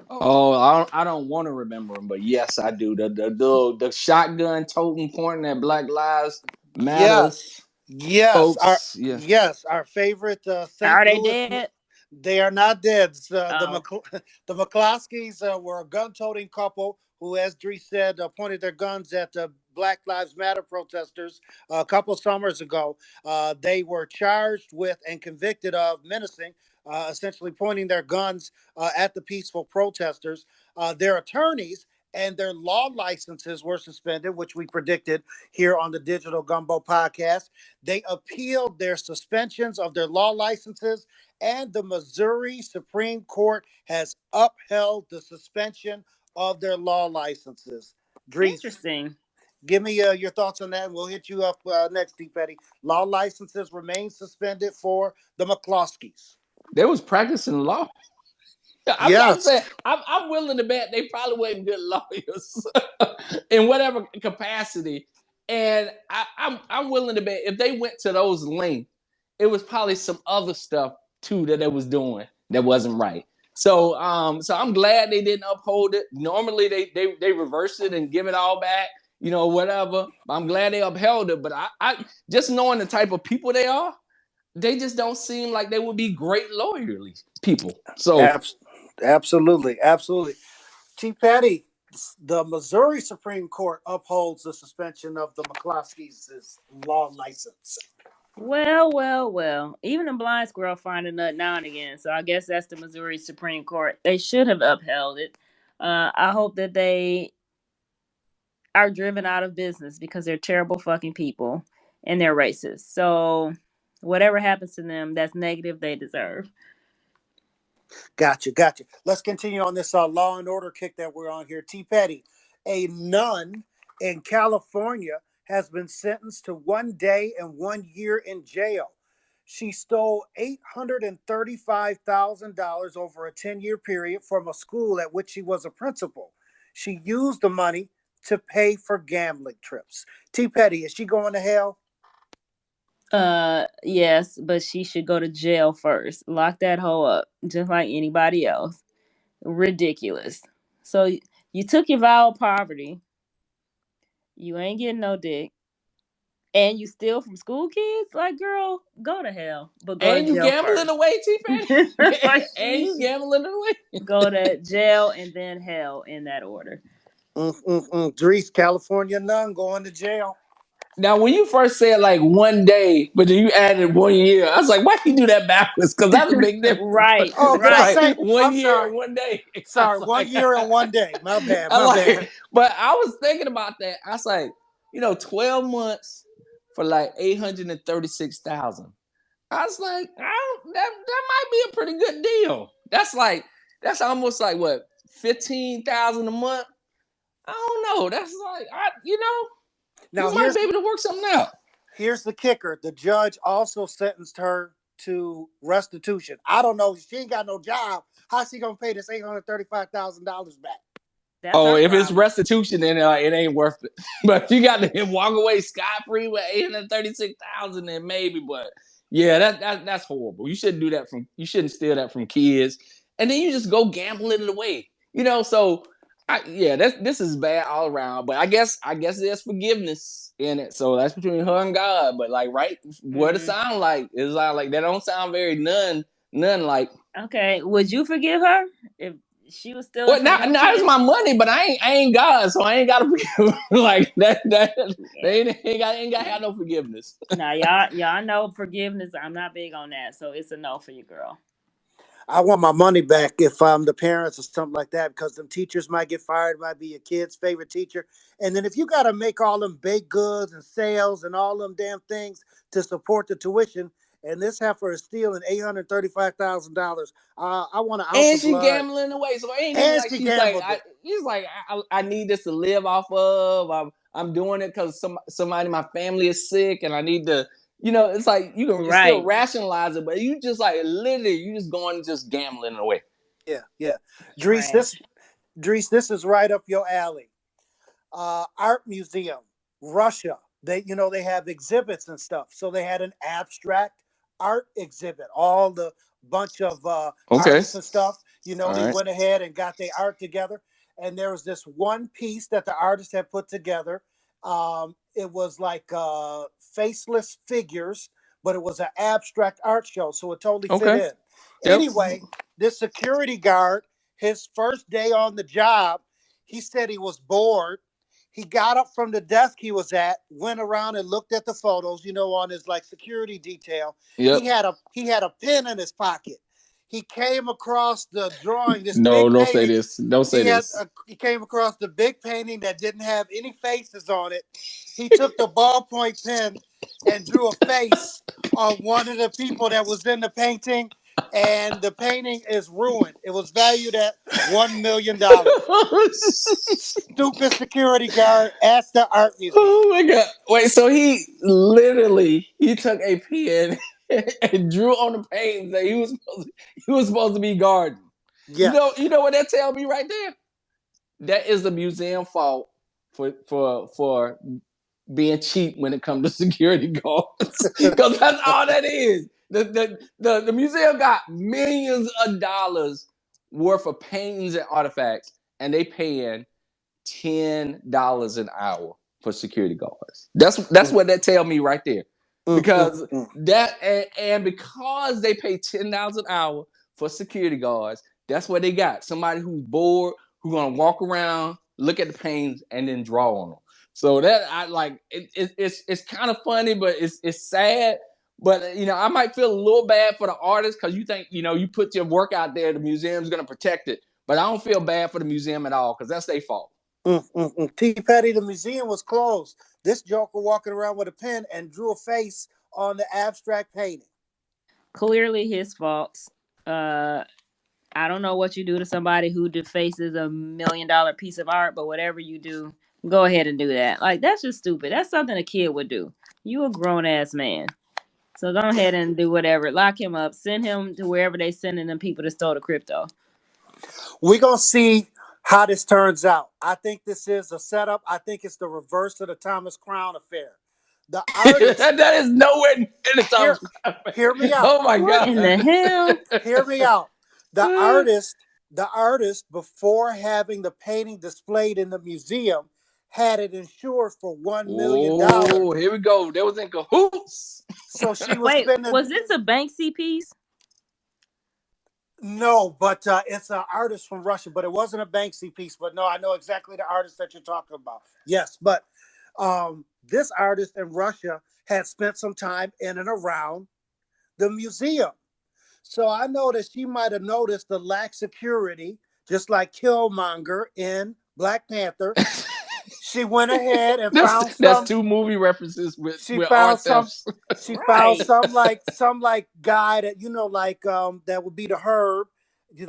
Oh, I don't want to remember them, but yes, I do. The shotgun toting pointing at Black Lives Yes, Matters yes, folks. Yeah, our favorite St. Are they Louis. dead? They are not dead. Oh, The McCloskeys were a gun-toting couple who, as Dree said, pointed their guns at Black Lives Matter protesters a couple summers ago. They were charged with and convicted of menacing, essentially pointing their guns at the peaceful protesters. Their attorneys and their law licenses were suspended, which we predicted here on the Digital Gumbo podcast. They appealed their suspensions of their law licenses, and the Missouri Supreme Court has upheld the suspension of their law licenses. Dries, interesting. give me your thoughts on that, and we'll hit you up next, D. Petty. Law licenses remain suspended for the McCloskeys. they was practicing law. I'm saying Yes. I'm willing to bet they probably weren't good lawyers in whatever capacity, and I'm willing to bet if they went to those lengths, it was probably some other stuff too that they was doing that wasn't right. So I'm glad they didn't uphold it. Normally they reverse it and give it all back, whatever. I'm glad they upheld it, but I just knowing the type of people they are, they just don't seem like they would be great lawyerly people. So Abs- Absolutely. Absolutely. T. Petty, the Missouri Supreme Court upholds the suspension of the McCloskeys' law license. Well, well, well. Even a blind squirrel find a nut now and again. So I guess that's the Missouri Supreme Court. They should have upheld it. I hope that they are driven out of business because they're terrible fucking people and they're racist. So whatever happens to them, that's negative. They deserve. Gotcha, gotcha. Let's continue on this law and order kick that we're on here. T. Petty, a nun in California has been sentenced to 1 day and 1 year in jail. She stole $835,000 over a 10-year period from a school at which she was a principal. She used the money to pay for gambling trips. T. Petty, is she going to hell? Yes, but she should go to jail first. Lock that hoe up, just like anybody else. Ridiculous. So you took your vow of poverty. You ain't getting no dick. And you steal from school kids? Like, girl, go to hell. But go to and you jail gambling first. away, T Petty, Like and she you should gambling away. go to jail and then hell in that order. Dries, California nun going to jail. Now, when you first said like one day, but then you added 1 year, I was like, why you do that backwards? Because that's a big difference. Right, Oh, did It's I right. like say? one I'm year sorry. and 1 day. I Sorry, was one like, year and 1 day. My bad. I My bad. like, but I was thinking about that. I was like, 12 months for like 836,000. I was like, that might be a pretty good deal. That's almost like what 15,000 a month. I don't know. That's like Now you might here's be able to work something out. here's the kicker. The judge also sentenced her to restitution. I don't know. She ain't got no job. How's she gonna pay this $835,000 back? That's Oh, her if it's problem. restitution, then it ain't worth it. But you got to walk away scot free with 836,000, then maybe. But yeah, that's horrible. You shouldn't do that from. You shouldn't steal that from kids, and then you just go gambling it away. So yeah, this is bad all around. But I guess there's forgiveness in it. So that's between her and God. But like, right, what it Mm. sound like is like that don't sound very none like. Okay, would you forgive her if she was stealing Well, from now, your now it's kids? my money, but I ain't God, so I ain't gotta forgive. Like that. They Yeah. ain't got to have no forgiveness. Now y'all know forgiveness. I'm not big on that, so it's a no for you, girl. I want my money back if I'm the parents or something like that, because them teachers might get fired, might be your kid's favorite teacher. And then if you got to make all them baked goods and sales and all them damn things to support the tuition, and this heifer is stealing $835,000, I want an ounce And of she blood. gambling away, so it ain't even And like she she's like, gambled it. he's like, I need this to live off of. I'm doing it because somebody in my family is sick, and I need to. It's like you can still Right. rationalize it, but you just like literally, you just going just gambling away. Yeah, yeah. Dries, this Trash. Dries, this is right up your alley. Art museum, Russia. They have exhibits and stuff. So they had an abstract art exhibit. All the bunch of Okay, artists and stuff. all They right, went ahead and got their art together. And there was this one piece that the artist had put together. It was like faceless figures, but it was an abstract art show, so it totally fit okay, in. yep. Anyway, this security guard, his first day on the job, he said he was bored. He got up from the desk he was at, went around and looked at the photos, on his like security detail. Yep. He had a pen in his pocket. He came across the drawing, this No, big don't say painting. this. Don't say this. He came across the big painting that didn't have any faces on it. He took the ballpoint pen and drew a face on one of the people that was in the painting, and the painting is ruined. It was valued at $1 million. Stupid security guard at the art museum. Oh my god! Wait, so he took a pen and drew on the paintings that he was supposed to be guarding. Yes. You know what that tell me right there? That is the museum fault for being cheap when it comes to security guards, because that's all that is. The museum got millions of dollars worth of paintings and artifacts, and they paying $10 an hour for security guards. That's Mm, what that tell me right there. mm, mm, Because mm. that and because they pay $10 an hour for security guards, that's what they got. Somebody who's bored, who's gonna walk around, look at the paintings, and then draw on them. So that I like it's kind of funny, but it's sad. But I might feel a little bad for the artist because you think you put your work out there, the museum's gonna protect it. But I don't feel bad for the museum at all because that's their fault. T. Petty, the museum was closed. This joker walking around with a pen and drew a face on the abstract painting. Clearly his faults. Uh, I don't know what you do to somebody who defaces $1 million piece of art, but whatever you do, go ahead and do that. Like that's just stupid. That's something a kid would do. You a grown ass man. So go ahead and do whatever. Lock him up. Send him to wherever they sending them people to stole the crypto. We're going to see how this turns out. I think this is a setup. I think it's the reverse of the Thomas Crown affair. The artist, That is nowhere near the hear, Thomas Crown. hear me out. Oh my What in god. the hell? Hear me out. The artist, the artist, before having the painting displayed in the museum, had it insured for $1 million. Oh, here we go. They was in cahoots. So she was Wait, spending. was this a Banksy piece? No, but it's an artist from Russia, but it wasn't a Banksy piece. But no, I know exactly the artist that you're talking about. Yes, but This artist in Russia had spent some time in and around the museum. So I know that she might have noticed the lack security, just like Killmonger in Black Panther. She went ahead and found That's some. two movie references She with art found some. thefts. She found Right. some like guy that like that would be the herb.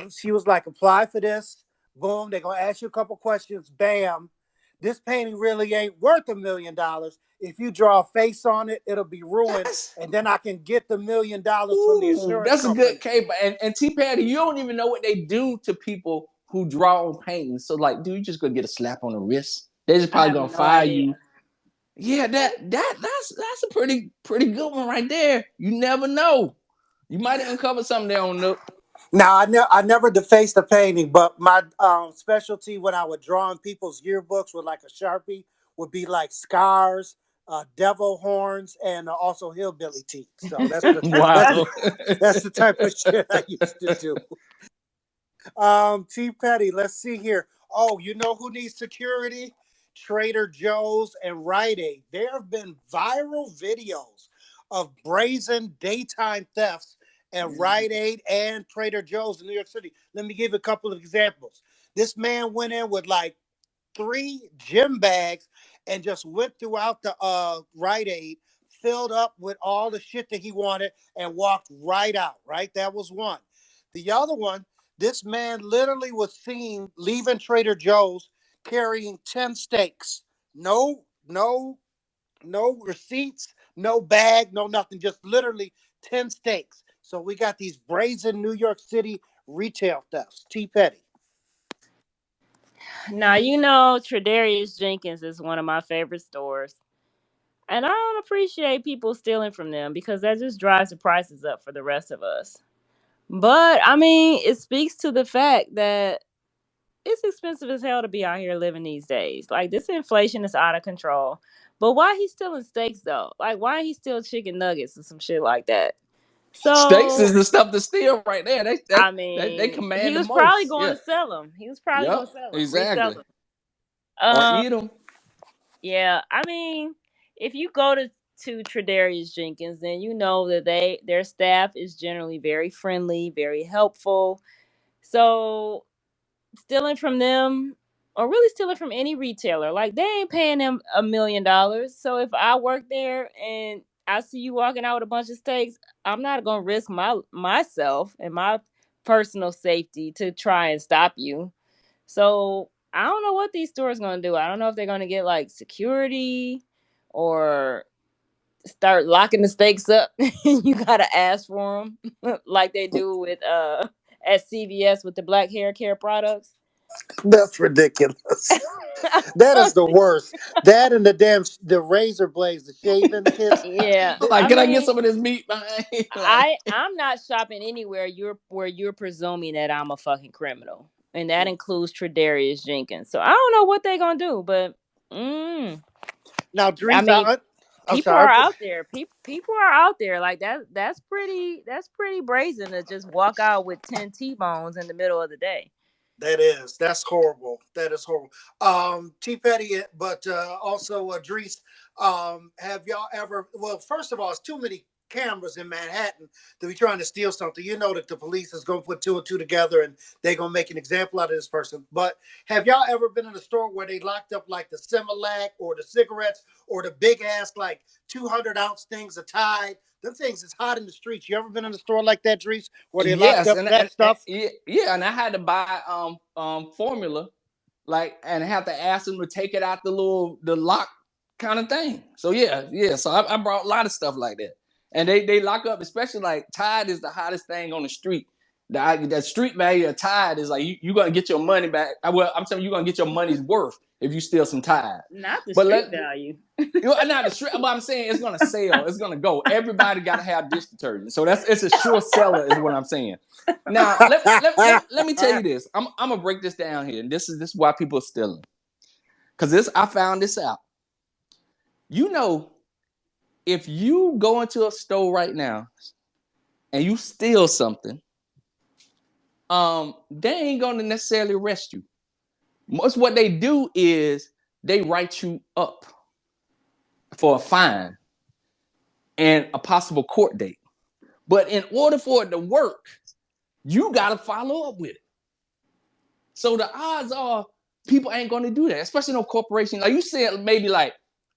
She was like, apply for this. Boom. They're gonna ask you a couple questions. Bam. This painting really ain't worth $1 million. If you draw a face on it, it'll be ruined, That's and then I can get the $1 million from the ooh, insurance that's a good company. cape. And T Patty, you don't even know what they do to people who draw on paintings. So like, dude, you just gonna get a slap on the wrist. They just I probably have gonna no fire idea. you. Yeah, that's a pretty good one right there. You never know. You might have uncovered something there on Nook. Now I never defaced a painting, but my specialty when I would draw in people's yearbooks with like a sharpie would be like scars, devil horns, and also hillbilly teeth. So that's the Wow. that's the type of shit I used to do. T Petty, let's see here. Oh, you know who needs security? Trader Joe's and Rite Aid. There have been viral videos of brazen daytime thefts at Rite Aid and Trader Joe's in New York City. Let me give you a couple of examples. This man went in with like 3 gym bags and just went throughout the Rite Aid, filled up with all the shit that he wanted, and walked right out. Right, that was one. The other one, this man literally was seen leaving Trader Joe's carrying 10 steaks. No, no, no receipts, no bag, no nothing. Just literally 10 steaks. So we got these brazen New York City retail thefts. T Petty. Now you know Tredarius Jenkins is one of my favorite stores. And I don't appreciate people stealing from them because that just drives the prices up for the rest of us. But I mean, it speaks to the fact that it's expensive as hell to be out here living these days. Like this inflation is out of control. But why he stealing steaks though? Like why he steal chicken nuggets and some shit like that? Steaks is So the stuff to steal right there. I They mean, he command the was probably most. going Yeah. to sell them. He was probably Yep. going to sell them, resell Exactly. them. Or Um, eat them. yeah, I mean, if you go to Tredarius Jenkins, then you know that their staff is generally very friendly, very helpful. So stealing from them or really stealing from any retailer, like they ain't paying them $1 million. So if I work there and I see you walking out with a bunch of steaks, I'm not gonna risk myself and my personal safety to try and stop you. So I don't know what these stores gonna do. I don't know if they're gonna get like security or start locking the steaks up. You gotta ask for them, like they do with at CVS with the black hair care products. That's ridiculous. That is the worst. That and the razor blades, the shaving kits. Yeah, Like, I can I get mean, some of this meat behind? Like, I'm not shopping anywhere where you're presuming that I'm a fucking criminal, and that includes Tredarius Jenkins. So I don't know what they gonna do, but mm, Now, I Dries, mean, I'm people sorry. are out there. People are out there like that. That's pretty brazen to just walk out with 10 T-bones in the middle of the day. That's horrible. That is horrible. T Petty, but also Dries, have y'all ever? Well, first of all, it's too many cameras in Manhattan to be trying to steal something. You know that the police is going to put two and two together and they're going to make an example out of this person. But have y'all ever been in a store where they locked up like the Similac or the cigarettes or the big ass like 200-ounce things of Tide? Them things is hot in the streets. You ever been in a store like that, Dries, where they locked yes, up that and stuff? yeah, yeah, and I had to buy formula, like, and I have to ask them to take it out the lock kind of thing. So yeah, yeah. So I brought a lot of stuff like that, and they lock up, especially like Tide is the hottest thing on the street. The street value of Tide is like you're gonna get your money back. Well, I'm telling you, you're gonna get your money's worth if you steal some Tide. Not the But street let value. you know, not the street, but I'm saying it's gonna sell. It's gonna go. Everybody got to have dish detergent, so it's a sure seller, is what I'm saying. Now, let me tell you this. I'm gonna break this down here, and this is why people are stealing. Because this I found this out. You know, if you go into a store right now and you steal something, they ain't gonna necessarily arrest you. Most what they do is they write you up. for a fine and a possible court date. But in order for it to work, you got to follow up with it. So the odds are people ain't going to do that, especially no corporation. Like you said, maybe like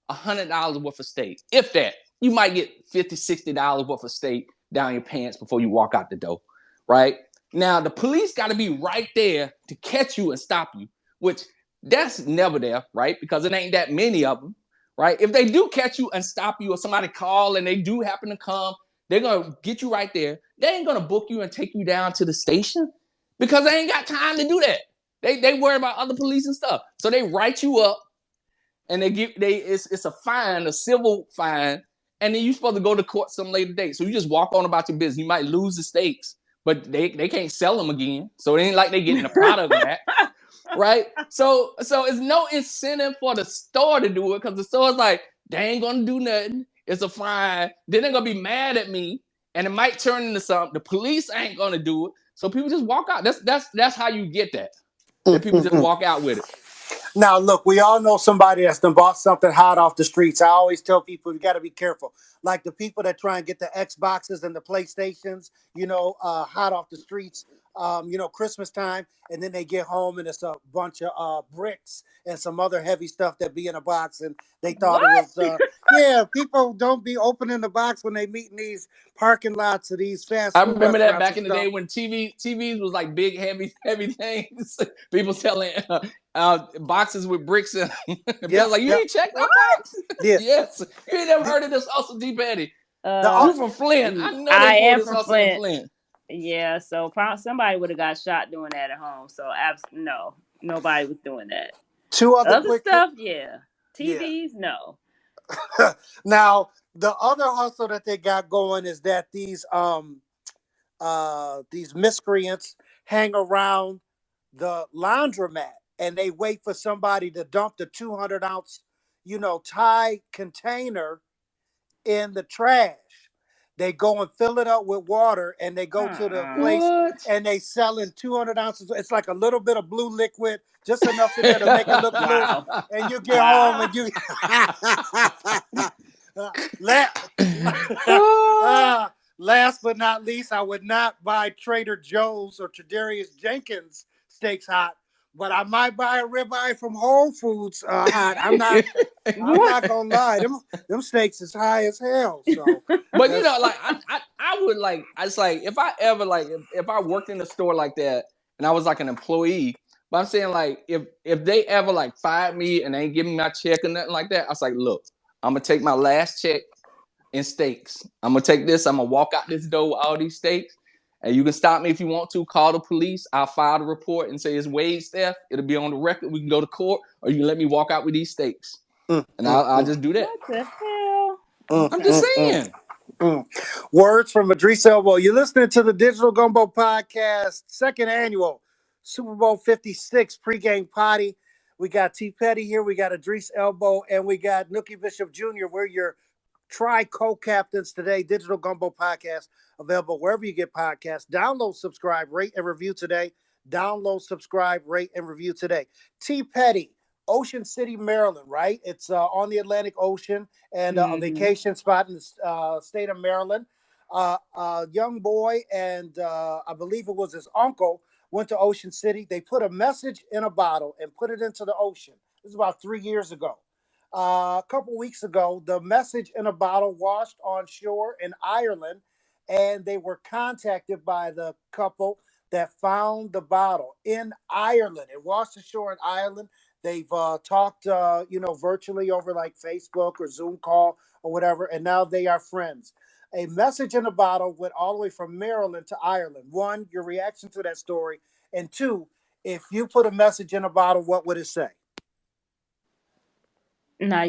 $100 worth of steak. If that, you might get $50, $60 worth of steak down your pants before you walk out the door, right? Now, the police got to be right there to catch you and stop you, which that's never there, right? Because it ain't that many of them, right? If they do catch you and stop you or somebody call and they do happen to come, they're going to get you right there. They ain't going to book you and take you down to the station because they ain't got time to do that. They worry about other police and stuff. So they write you up and it's a fine, a civil fine, and then you're supposed to go to court some later date. So you just walk on about your business. You might lose the stakes, but they can't sell them again. So it ain't like they getting a product back. Right? So it's no incentive for the store to do it because the store's like, they ain't gonna do nothing. It's a fine. Then they're gonna be mad at me, and it might turn into something. The police ain't gonna do it. So people just walk out. That's how you get that. That people just walk out with it. Now, look, we all know somebody that's done bought something hot off the streets. I always tell people you got to be careful. Like the people that try and get the Xboxes and the PlayStations, hot off the streets, Christmas time, and then they get home and it's a bunch of bricks and some other heavy stuff that be in a box, and they thought it was, people don't be opening the box when they meet in these parking lots of these fast food I remember that back in the stuff. day when TVs was like big, heavy things. People selling boxes with bricks in them. Yep, like, you ain't checked that box? Yeah. Yes. You ain't never heard of this also, G. Patty. You from Flint. I know I they am this from also Flint. in Flint. Yeah, so somebody would have got shot doing that at home. So no, nobody was doing that. Two other quick stuff, yeah. TVs, no. Now, the other hustle that they got going is that these miscreants hang around the laundromat and they wait for somebody to dump the 200-ounce, Thai container in the trash. They go and fill it up with water, and they go to the place and they sell in 200 ounces. It's like a little bit of blue liquid, just enough in there to make it look blue. And you get home and you last but not least, I would not buy Trader Joe's or Tradarius Jenkins steaks hot, but I might buy a ribeye from Whole Foods hot. I'm not gonna lie, them steaks is high as hell. So, but I would like. It's like if I ever if I worked in a store like that and I was like an employee. But I'm saying like if they ever like fired me and they ain't giving me my check or nothing like that, I was like, look, I'm gonna take my last check in steaks. I'm gonna take this. I'm gonna walk out this door with all these steaks. And you can stop me if you want to. Call the police. I'll file the report and say it's wage theft. It'll be on the record. We can go to court, or you can let me walk out with these steaks. And I'll just do that. What the hell? I'm just saying. Words from Idris Elbow. You're listening to the Digital Gumbo Podcast, second annual Super Bowl 56 pregame potty. We got T. Petty here. We got Idris Elbow, and we got Nookie Bishop Jr. We're your co-captains today. Digital Gumbo Podcast available wherever you get podcasts. Download, subscribe, rate, and review today. Download, subscribe, rate, and review today. T. Petty, Ocean City, Maryland, right? It's on the Atlantic Ocean and a vacation spot in the state of Maryland. A young boy and I believe it was his uncle went to Ocean City. They put a message in a bottle and put it into the ocean. This is about 3 years ago. A couple weeks ago, the message in a bottle washed on shore in Ireland, and they were contacted by the couple that found the bottle in Ireland. It washed ashore in Ireland. They've talked, virtually over like Facebook or Zoom call or whatever, and now they are friends. A message in a bottle went all the way from Maryland to Ireland. One, your reaction to that story, and two, if you put a message in a bottle, what would it say? Now,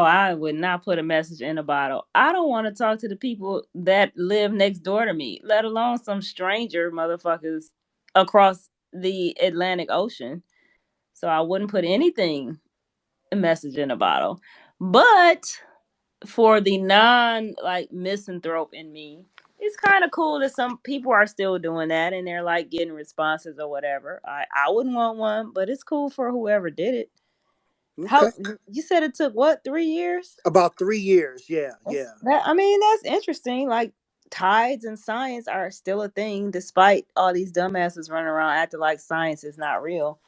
I would not put a message in a bottle. I don't want to talk to the people that live next door to me, let alone some stranger motherfuckers across the Atlantic Ocean. So I wouldn't put a message in a bottle. But for the misanthrope in me, it's kind of cool that some people are still doing that and they're like getting responses or whatever. I wouldn't want one, but it's cool for whoever did it. How Okay. you said it took what 3 years? About 3 years. Yeah, yeah. I mean, that's interesting. Like tides and science are still a thing, despite all these dumbasses running around acting like science is not real.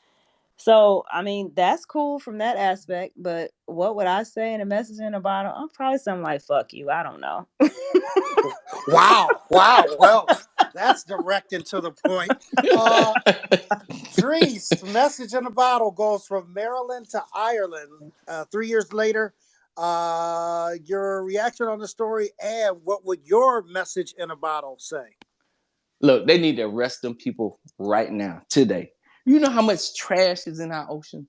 So, I mean, that's cool from that aspect. But what would I say in a message in a bottle? I'm probably something like "fuck you." I don't know. Wow, wow. Well, that's direct and to the point. Uh, Drees, message in a bottle goes from Maryland to Ireland. 3 years later, your reaction on the story and what would your message in a bottle say? Look, they need to arrest them people right now, today. You know how much trash is in our ocean?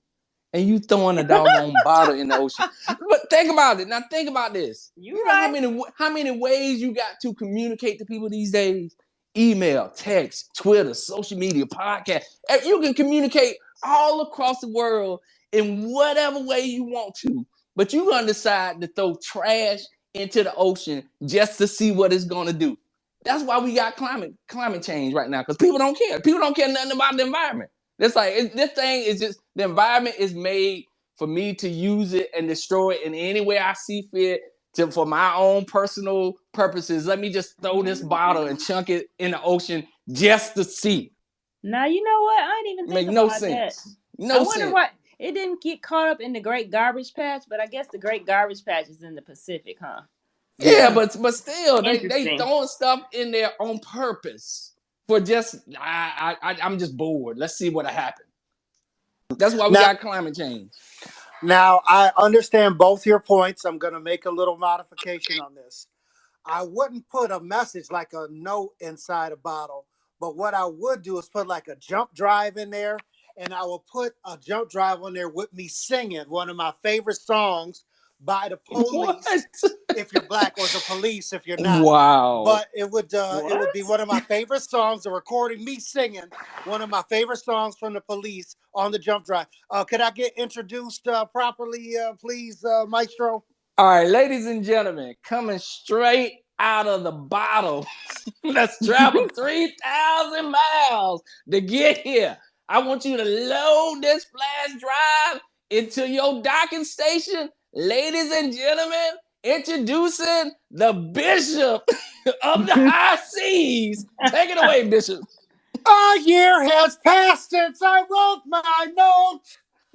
And you throwing a doggone bottle in the ocean. But think about it. Now think about this. You You know right? how many ways you got to communicate to people these days? Email, text, Twitter, social media, podcast. You can communicate all across the world in whatever way you want to. But you're gonna decide to throw trash into the ocean just to see what it's gonna do. That's why we got climate change right now, because people don't care. People don't care nothing about the environment. It's like this thing is just the environment is made for me to use it and destroy it in any way I see fit for my own personal purposes. Let me just throw this bottle and chunk it in the ocean just to see. Now you know what? I didn't even It think make no about that. sense. I No wonder sense. why it didn't get caught up in the Great Garbage Patch, but I guess the Great Garbage Patch is in the Pacific, huh? Yeah, Yeah. but still, they Interesting. throwing stuff in there on purpose for just I'm just bored. Let's see what'll happen. That's why we Now, got climate change. now I understand both your points. I'm going to make a little modification on this. I wouldn't put a message like a note inside a bottle, but what I would do is put like a jump drive in there, and I will put a jump drive on there with me singing one of my favorite songs by the What? Police, if you're black, or the Police if you're not. Wow. But it would be What? one of my favorite songs. A recording me singing one of my favorite songs from the Police on the jump drive. Could I get introduced properly, please, Maestro? All right, ladies and gentlemen, coming straight out of the bottle. Let's travel 3,000 miles to get here. I want you to load this flash drive into your docking station. Ladies and gentlemen, introducing the Bishop of the High Seas. Take it away, Bishop. A year has passed since I wrote my note.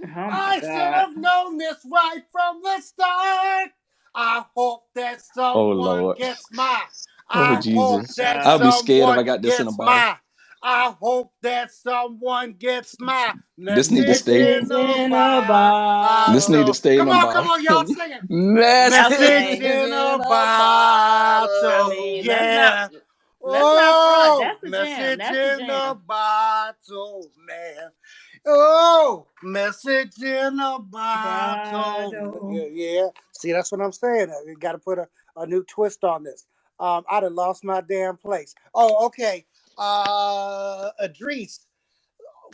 Oh my I should god. have known this right from the start. I hope that Oh, someone Lord. gets my. Oh, I Oh hope my Jesus. that I'll god. be scared if I someone got this in a gets bottle. my. I hope that someone gets my This need to message stay. in Message a in a This need to bottle. stay in a Come bottle. on, y'all sing it. Message Message Okay. in in a a I bottle, bottle. mean, let's not yeah. front. Oh, That's the jam. message That's the in a jam. bottle, man. Oh, message in a bottle. Bottle. Yeah, yeah. See, that's what I'm saying. You got to put a new twist on this. I'd have lost my damn place. Oh, okay. Idris,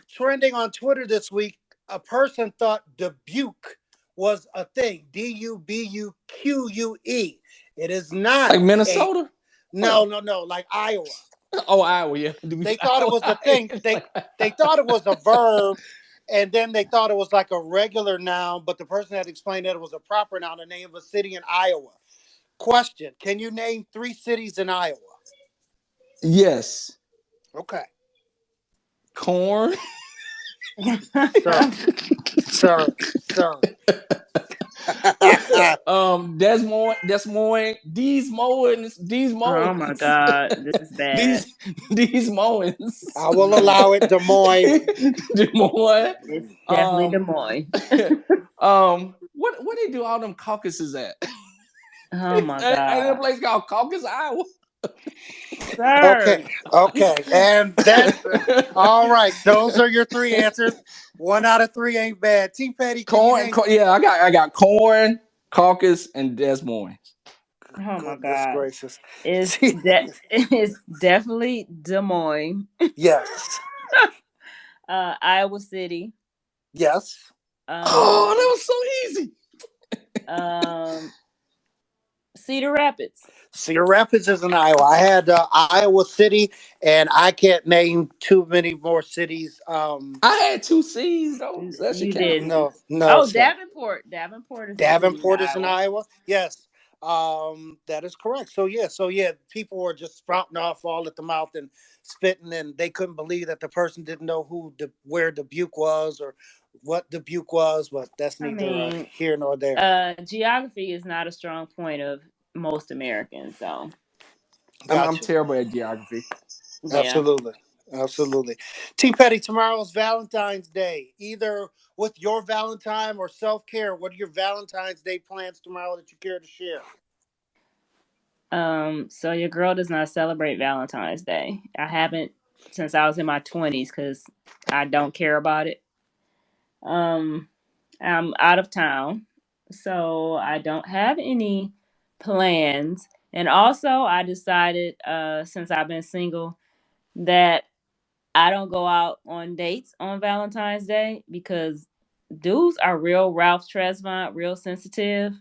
trending on Twitter this week, a person thought Dubuque was a thing. Dubuque. It is not Like a. Minnesota? No, no, no. Like Iowa. Oh, Iowa, yeah. They thought it was a thing. Iowa. They thought it was a verb, and then they thought it was like a regular noun. But the person had explained that it was a proper noun, the name of a city in Iowa. Question: Can you name 3 cities in Iowa? Yes. Okay, Corn. sir, sir, sir. Des Oh my Moines, god, this is bad. Des Moines, I will allow it, Des Moines. Des Moines. It's definitely Des Um, Moines. what they do all them caucuses at? Oh my Ain't there a god, place called Caucus, Iowa? Okay, sir. okay, and that. All right, those are your 3 answers. 1 out of 3 ain't bad. T. Petty, can you name? Yeah, I got corn, caucus, and Des Moines. Oh my Goodness god, gracious. it's definitely Des Moines. Yes. Iowa City. Yes. Oh, that Um, was so easy. um, Cedar Rapids. Cedar Rapids is in Iowa. I had Iowa City, and I can't name too many more cities. I had two C's though, so that should You count. didn't. No, Oh, sir. Davenport. Davenport is a city in Davenport is in Iowa. Iowa. Yes, that is correct. So yeah, people were just sprouting off all at the mouth and spitting, and they couldn't believe that the person didn't know where Dubuque was or what Dubuque was. But that's I neither mean, here nor there. geography is not a strong point of most Americans, so I'm Gotcha. terrible at geography. yeah. Absolutely. Absolutely. T Petty, tomorrow's Valentine's Day. Either with your Valentine or self care, what are your Valentine's Day plans tomorrow that you care to share? So your girl does not celebrate Valentine's Day. I haven't since I was in my 20s because I don't care about it. Um, I'm out of town, so I don't have any plans. And also, I decided, since I've been single, that I don't go out on dates on Valentine's Day because dudes are real Ralph Tresvant, real sensitive,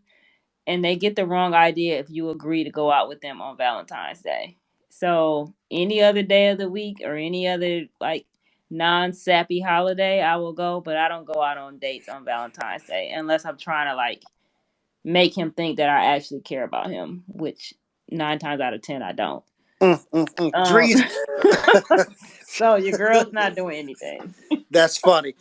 and they get the wrong idea if you agree to go out with them on Valentine's Day. So any other day of the week or any other like non-sappy holiday, I will go, but I don't go out on dates on Valentine's Day unless I'm trying to like make him think that I actually care about him, which 9 times out of 10 I don't. Um, Dries, so your girl's not doing anything. that's funny.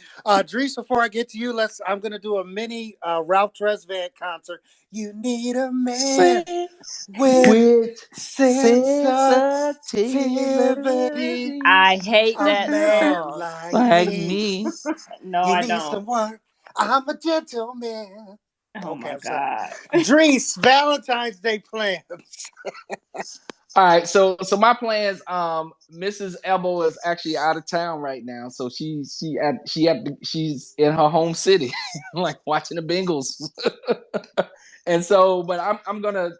Dries, before I get to you, I'm gonna do a mini Ralph Tresvant concert. You need a man Say with with sensitivity. sensitivity, I hate A that man song. like like me. me. No, You I need don't. someone. I'm a gentleman. Oh Okay, my I'm sorry. god. Dries, Valentine's Day plans. All right, so my plans. Mrs. Elbow is actually out of town right now, so she's in her home city, like watching the Bengals. And so, but I'm gonna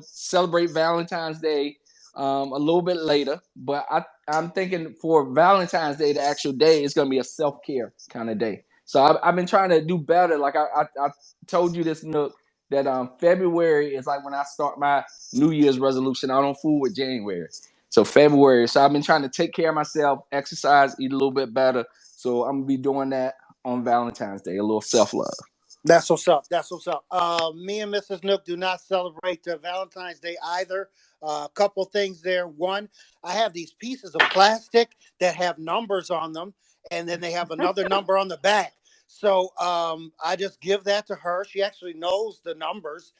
celebrate Valentine's Day a little bit later. But I'm thinking for Valentine's Day, the actual day is gonna be a self care kind of day. So I've been trying to do better. Like I told you this, Nook, that February is like when I start my New Year's resolution. I don't fool with January. So February. So I've been trying to take care of myself, exercise, eat a little bit better. So I'm gonna be doing that on Valentine's Day, a little self love. That's what's up. That's what's up. Me and Mrs. Nook do not celebrate Valentine's Day either. A couple things there. One, I have these pieces of plastic that have numbers on them, and then they have another number on the back. So I just give that to her. She actually knows the numbers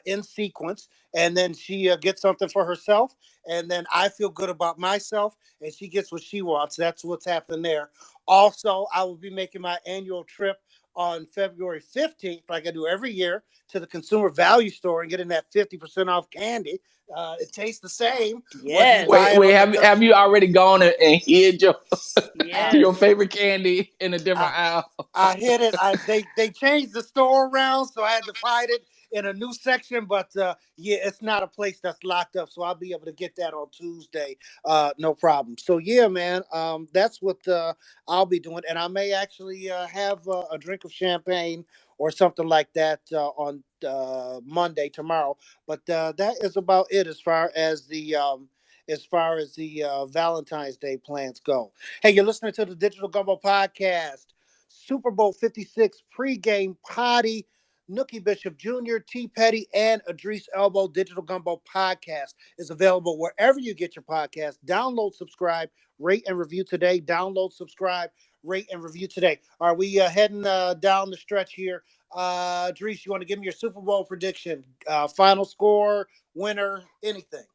in sequence, and then she gets something for herself, and then I feel good about myself, and she gets what she wants. That's what's happening there. Also, I will be making my annual trip on February 15th, like I do every year, to the Consumer Value Store and getting that 50% off candy. It tastes the same whether you Yes. buy Wait, it wait. on the Have you already gone and hid uh, Yes. your favorite candy in a I, different aisle? I hit it. They changed the store around, so I had to find it in a new section. But yeah, it's not a place that's locked up, so I'll be able to get that on Tuesday, no problem. So yeah, man, that's what I'll be doing, and I may actually have a drink of champagne or something like that on Monday tomorrow. But that is about it as far as the Valentine's Day plans go. Hey, you're listening to the Digital Gumbo Podcast. Super Bowl 56 pregame Poddy, Nookie Bishop Jr., T. Petty, and Idris Elbow Digital Gumbo Podcast is available wherever you get your podcast. Download, subscribe, rate, and review today. Download, subscribe, rate, and review today. Are we heading down the stretch here? Idris, you want to give me your Super Bowl prediction? Final score, winner, anything?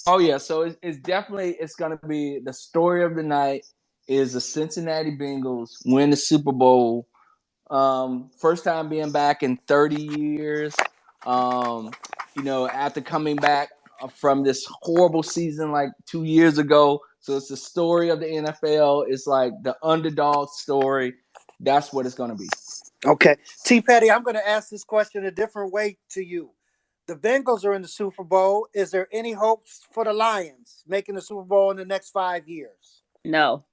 Oh yeah, so it's definitely it's gonna be the story of the night is the Cincinnati Bengals win the Super Bowl. First time being back in 30 years. Um, after coming back from this horrible season like 2 years ago. So it's the story of the NFL. It's like the underdog story. That's what it's gonna be. Okay. T. Petty, I'm going to ask this question a different way to you. The Bengals are in the Super Bowl. Is there any hopes for the Lions making the Super Bowl in the next 5 years? No.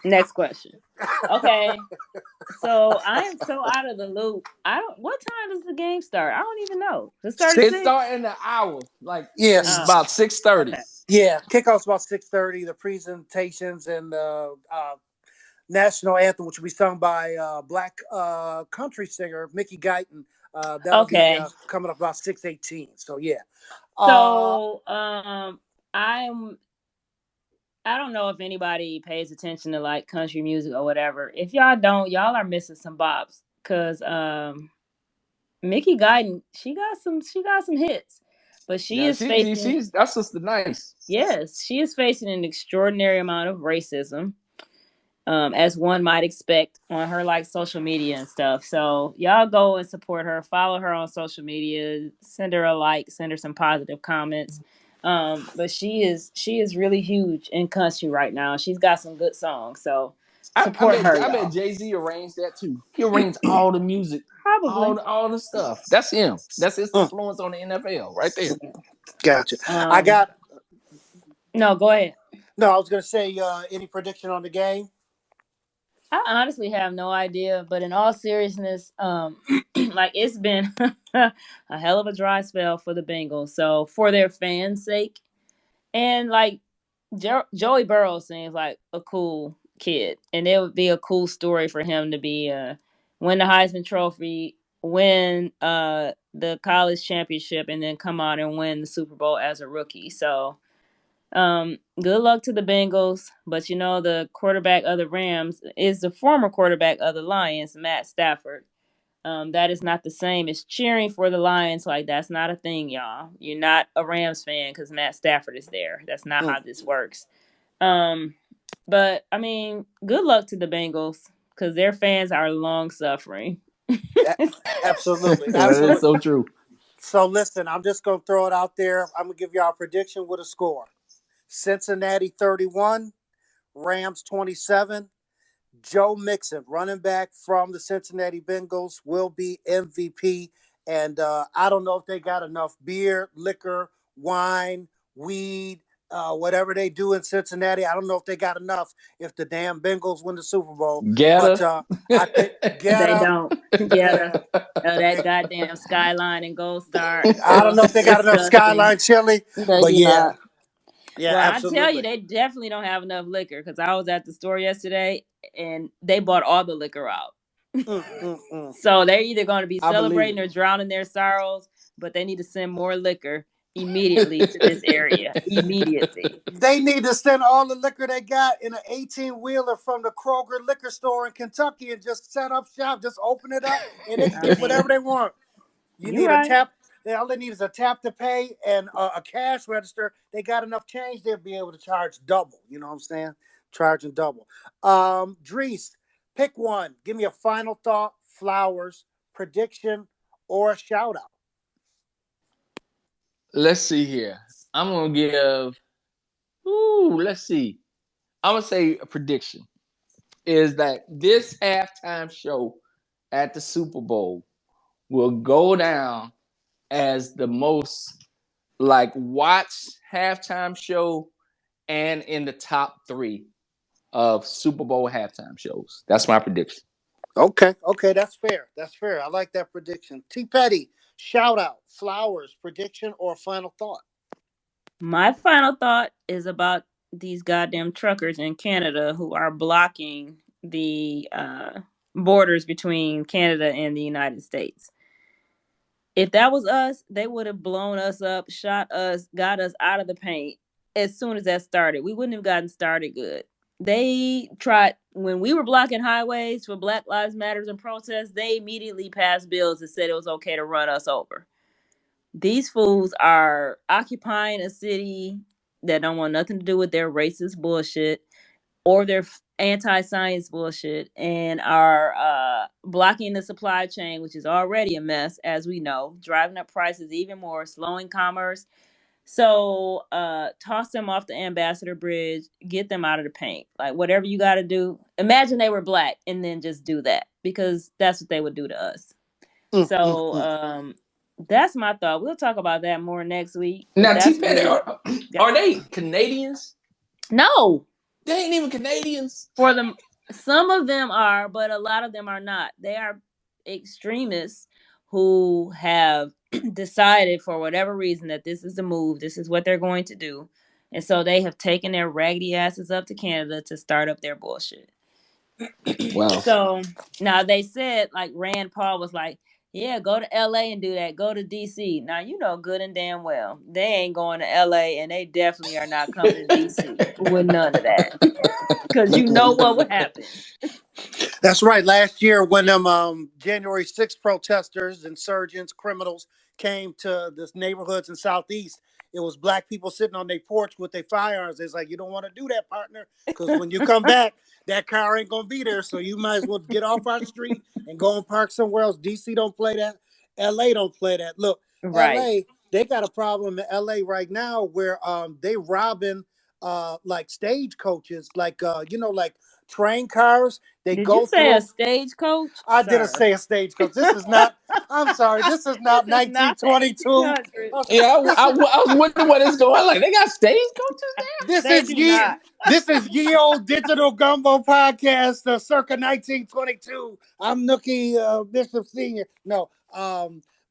Next question. Okay. So I am so out of the loop. I don't. What time does the game start? I don't even know. Does it start at It 6? start in an hour, like in Yes. about 6:30. Okay. Yeah, kickoff's about 6:30. The presentations and the national anthem, which will be sung by black country singer Mickey Guyton. That'll be Okay. coming up about 6:18. So yeah. Uh, So I'm. I don't know if anybody pays attention to like country music or whatever. If y'all don't, y'all are missing some bops. Cause Mickey Guyton, she got some hits, but she Yeah, is facing, she's that's just the nice. yes, she is facing an extraordinary amount of racism, as one might expect on her like social media and stuff. So y'all go and support her, follow her on social media, send her a like, send her some positive comments. But she is really huge in country right now. She's got some good songs, so support her, I bet y'all. Jay-Z arranged that too. He arranged all the music, Probably. all the stuff. That's him. That's his mm, influence on the NFL right there. gotcha. I Um, got no, go ahead. no. I was gonna say any prediction on the game. I honestly have no idea, but in all seriousness, like it's been a hell of a dry spell for the Bengals. So for their fans' sake, and like Joey Burrow seems like a cool kid, and it would be a cool story for him to be win the Heisman Trophy, win the college championship, and then come out and win the Super Bowl as a rookie. So good luck to the Bengals, but you know the quarterback of the Rams is the former quarterback of the Lions, Matt Stafford. That is not the same as cheering for the Lions. Like that's not a thing, y'all. You're not a Rams fan because Matt Stafford is there. That's not Mm, how this works. Um, but I mean, good luck to the Bengals because their fans are long suffering. a- absolutely, That is absolutely. so true. So listen, I'm just gonna throw it out there. I'm gonna give y'all a prediction with a score: Cincinnati 31, Rams 27. Joe Mixon, running back from the Cincinnati Bengals, will be MVP. And I don't know if they got enough beer, liquor, wine, weed, whatever they do in Cincinnati. I don't know if they got enough if the damn Bengals win the Super Bowl. But Gator. I think They Getta, don't get yeah, a that they. goddamn skyline and Gold Star. I don't know if they got enough Disgusting. skyline chili, They but do yeah, not. yeah, Well, I tell you, absolutely. they definitely don't have enough liquor because I was at the store yesterday and they bought all the liquor out. Mm, mm, mm. So they're either going to be I believe it. celebrating or drowning their sorrows, but they need to send more liquor immediately to this area. Immediately. They need to send all the liquor they got in an 18 wheeler from the Kroger liquor store in Kentucky and just set up shop, just open it up, and they can I get mean, whatever they want. You you're need a right. tap. All they need is a tap to pay and a cash register. They got enough change, they'll be able to charge double. You know what I'm saying? Charging double. Drees, pick one. Give me a final thought, flowers, prediction, or a shout out. Let's see here. I'm gonna give. Ooh, let's see. I'm gonna say a prediction is that this halftime show at the Super Bowl will go down as the most like watched halftime show and in the top three of Super Bowl halftime shows. That's my prediction. Okay, okay, that's fair. That's fair. I like that prediction. T Petty, shout out, flowers, prediction, or final thought. My final thought is about these goddamn truckers in Canada who are blocking the borders between Canada and the United States. If that was us, they would have blown us up, shot us, got us out of the paint as soon as that started. We wouldn't have gotten started good. They tried when we were blocking highways for Black Lives Matters and protests, they immediately passed bills that said it was okay to run us over. These fools are occupying a city that don't want nothing to do with their racist bullshit or their anti-science bullshit and are blocking the supply chain, which is already a mess, as we know, driving up prices even more, slowing commerce. So toss them off the Ambassador Bridge, get them out of the paint. Like whatever you got to do. Imagine they were black and then just do that because that's what they would do to us. Mm, mm, So mm. that's my thought. We'll talk about that more next week, but Now, T that's Petty, really are they Canadians? no. They ain't even Canadians. For them, some of them are, but a lot of them are not. They are extremists who have decided for whatever reason that this is the move, this is what they're going to do. And so they have taken their raggedy asses up to Canada to start up their bullshit. Wow. So now they said, like Rand Paul was like, yeah, go to LA and do that. Go to DC. Now you know good and damn well they ain't going to LA, and they definitely are not coming to DC with none of that. Because you know what would happen. That's right. Last year, when them January 6th protesters, insurgents, criminals came to the neighborhoods in Southeast, it was black people sitting on their porch with their firearms. It's like, you don't want to do that, partner, because when you come back, that car ain't going to be there. So you might as well get off our street and go and park somewhere else. DC don't play that. LA don't play that. Look, Right. LA, they got a problem in LA right now where they robbing like stagecoaches, like like train cars. They Did you go say a through. stagecoach, I didn't sir? say a stagecoach. This is not. I'm sorry. This is not This is not the 1922. 1800s. Yeah, This is I was wondering what is going on. Like, they got stage coaches this They is do ye. not. This is ye old digital gumbo podcast, circa 1922. I'm Nookie Bishop Senior. No,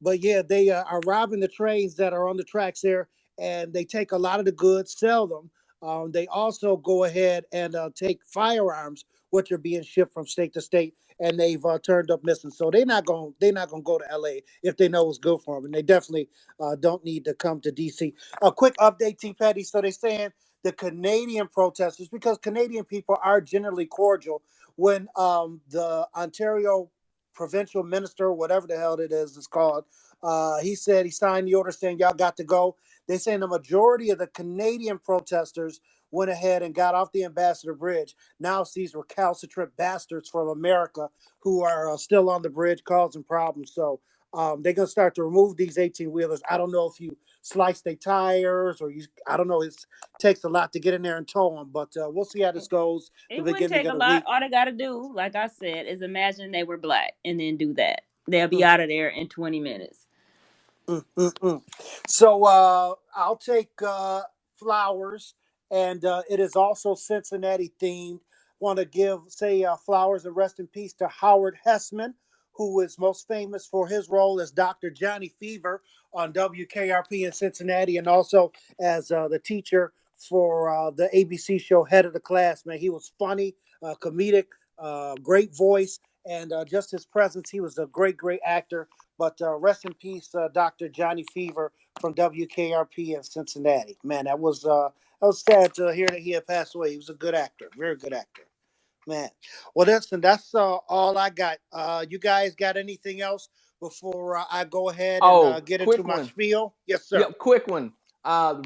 but yeah, they are robbing the trains that are on the tracks there, and they take a lot of the goods, sell them. They also go ahead and take firearms, which are being shipped from state to state, and they've turned up missing. So they're not gonna go to LA if they know what's good for them, and they definitely don't need to come to DC. A quick update, T. Petty. So they're saying the Canadian protesters, because Canadian people are generally cordial, when the Ontario provincial minister, whatever the hell it is called, he said he signed the order saying y'all got to go. They saying the majority of the Canadian protesters went ahead and got off the Ambassador Bridge. Now it's these recalcitrant bastards from America who are still on the bridge causing problems. So they're gonna start to remove these 18 wheelers. I don't know if you slice their tires or I don't know. It takes a lot to get in there and tow them, but we'll see how this goes. The It wouldn't beginning take of a the lot. week. All they got to do, like I said, is imagine they were black and then do that. They'll be Mm, out of there in 20 minutes. mm. So I'll take flowers, and it is also Cincinnati themed. Want to say flowers and rest in peace to Howard Hessman, who is most famous for his role as Dr. Johnny Fever on WKRP in Cincinnati, and also as the teacher for the ABC show Head of the Class. Man, he was funny, comedic, great voice, and just his presence. He was a great, great actor. But rest in peace, Dr. Johnny Fever from WKRP in Cincinnati. Man, that was sad to hear that he had passed away. He was a good actor, very good actor. Man, well, that's all I got. You guys got anything else before I go ahead and Oh, get into quick my one. spiel? Yes, sir. Yep, quick one.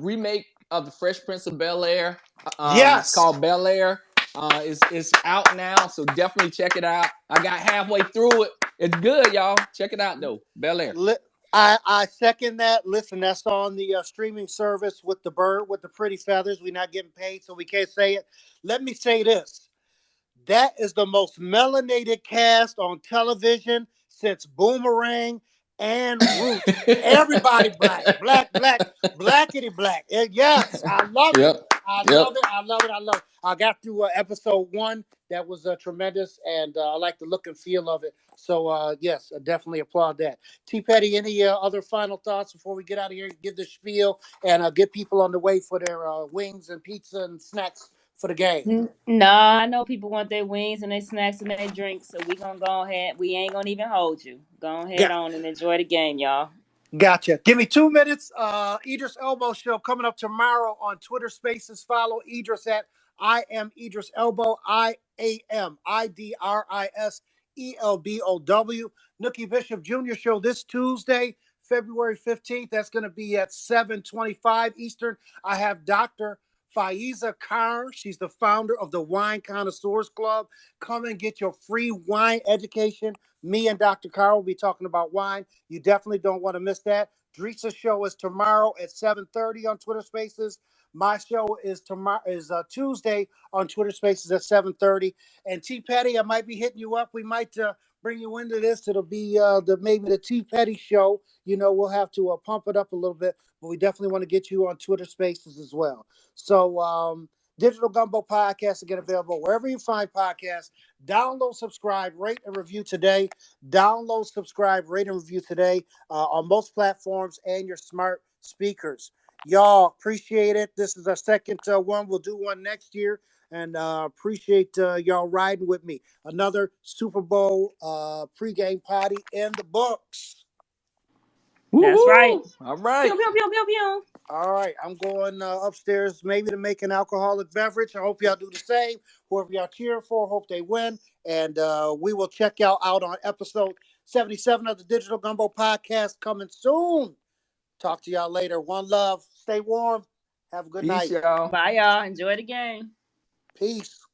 Remake of the Fresh Prince of Bel Air. It's Yes. called Bel Air. Is out now, so definitely check it out. I got halfway through it. It's good, y'all. Check it out though. Bel Air. Li- I second that. Listen, that's on the streaming service with the bird with the pretty feathers. We're not getting paid, so we can't say it. Let me say this. That is the most melanated cast on television since Boomerang and Roots. Everybody black, black, black, blackity black. Yes, I love it. Yep. I Yep. love it. I love it. I love it. I got through episode 1. That was tremendous, and I like the look and feel of it. So, yes, I definitely applaud that. T. Petty, any other final thoughts before we get out of here and give the spiel and get people on the way for their wings and pizza and snacks for the game? Nah, I know people want their wings and their snacks and their drinks, so we gonna go ahead. We ain't gonna even hold you. Go ahead Got on and enjoy the game, y'all. Gotcha. Give me 2 minutes. Idris Elbow Show coming up tomorrow on Twitter Spaces. Follow Idris at I am Idris Elbow. IamIdrisElbow. Nookie Bishop Jr. Show this Tuesday, February 15th. That's going to be at 7:25 Eastern. I have Dr. Faiza Carr. She's the founder of the Wine Connoisseurs Club. Come and get your free wine education. Me and Dr. Carr will be talking about wine. You definitely don't want to miss that. Dreesa's show is tomorrow at 7:30 on Twitter Spaces. My show is tomorrow is Tuesday on Twitter Spaces at 7:30. And T Petty, I might be hitting you up. We might bring you into this. It'll be maybe the T Petty show. We'll have to pump it up a little bit, but we definitely want to get you on Twitter Spaces as well. So Digital Gumbo Podcast again available wherever you find podcasts. Download, subscribe, rate, and review today. Download, subscribe, rate, and review today on most platforms and your smart speakers. Y'all, appreciate it. This is our second one. We'll do one next year. And appreciate y'all riding with me. Another Super Bowl pregame party in the books. That's right. All right. Pew, pew, pew, pew, pew. All right, I'm going upstairs maybe to make an alcoholic beverage. I hope y'all do the same. Whoever y'all cheering for, hope they win. And we will check y'all out on episode 77 of the Digital Gumbo Podcast coming soon. Talk to y'all later. One love. Stay warm. Have a good Peace, night. y'all. Bye, y'all. Enjoy the game. Peace.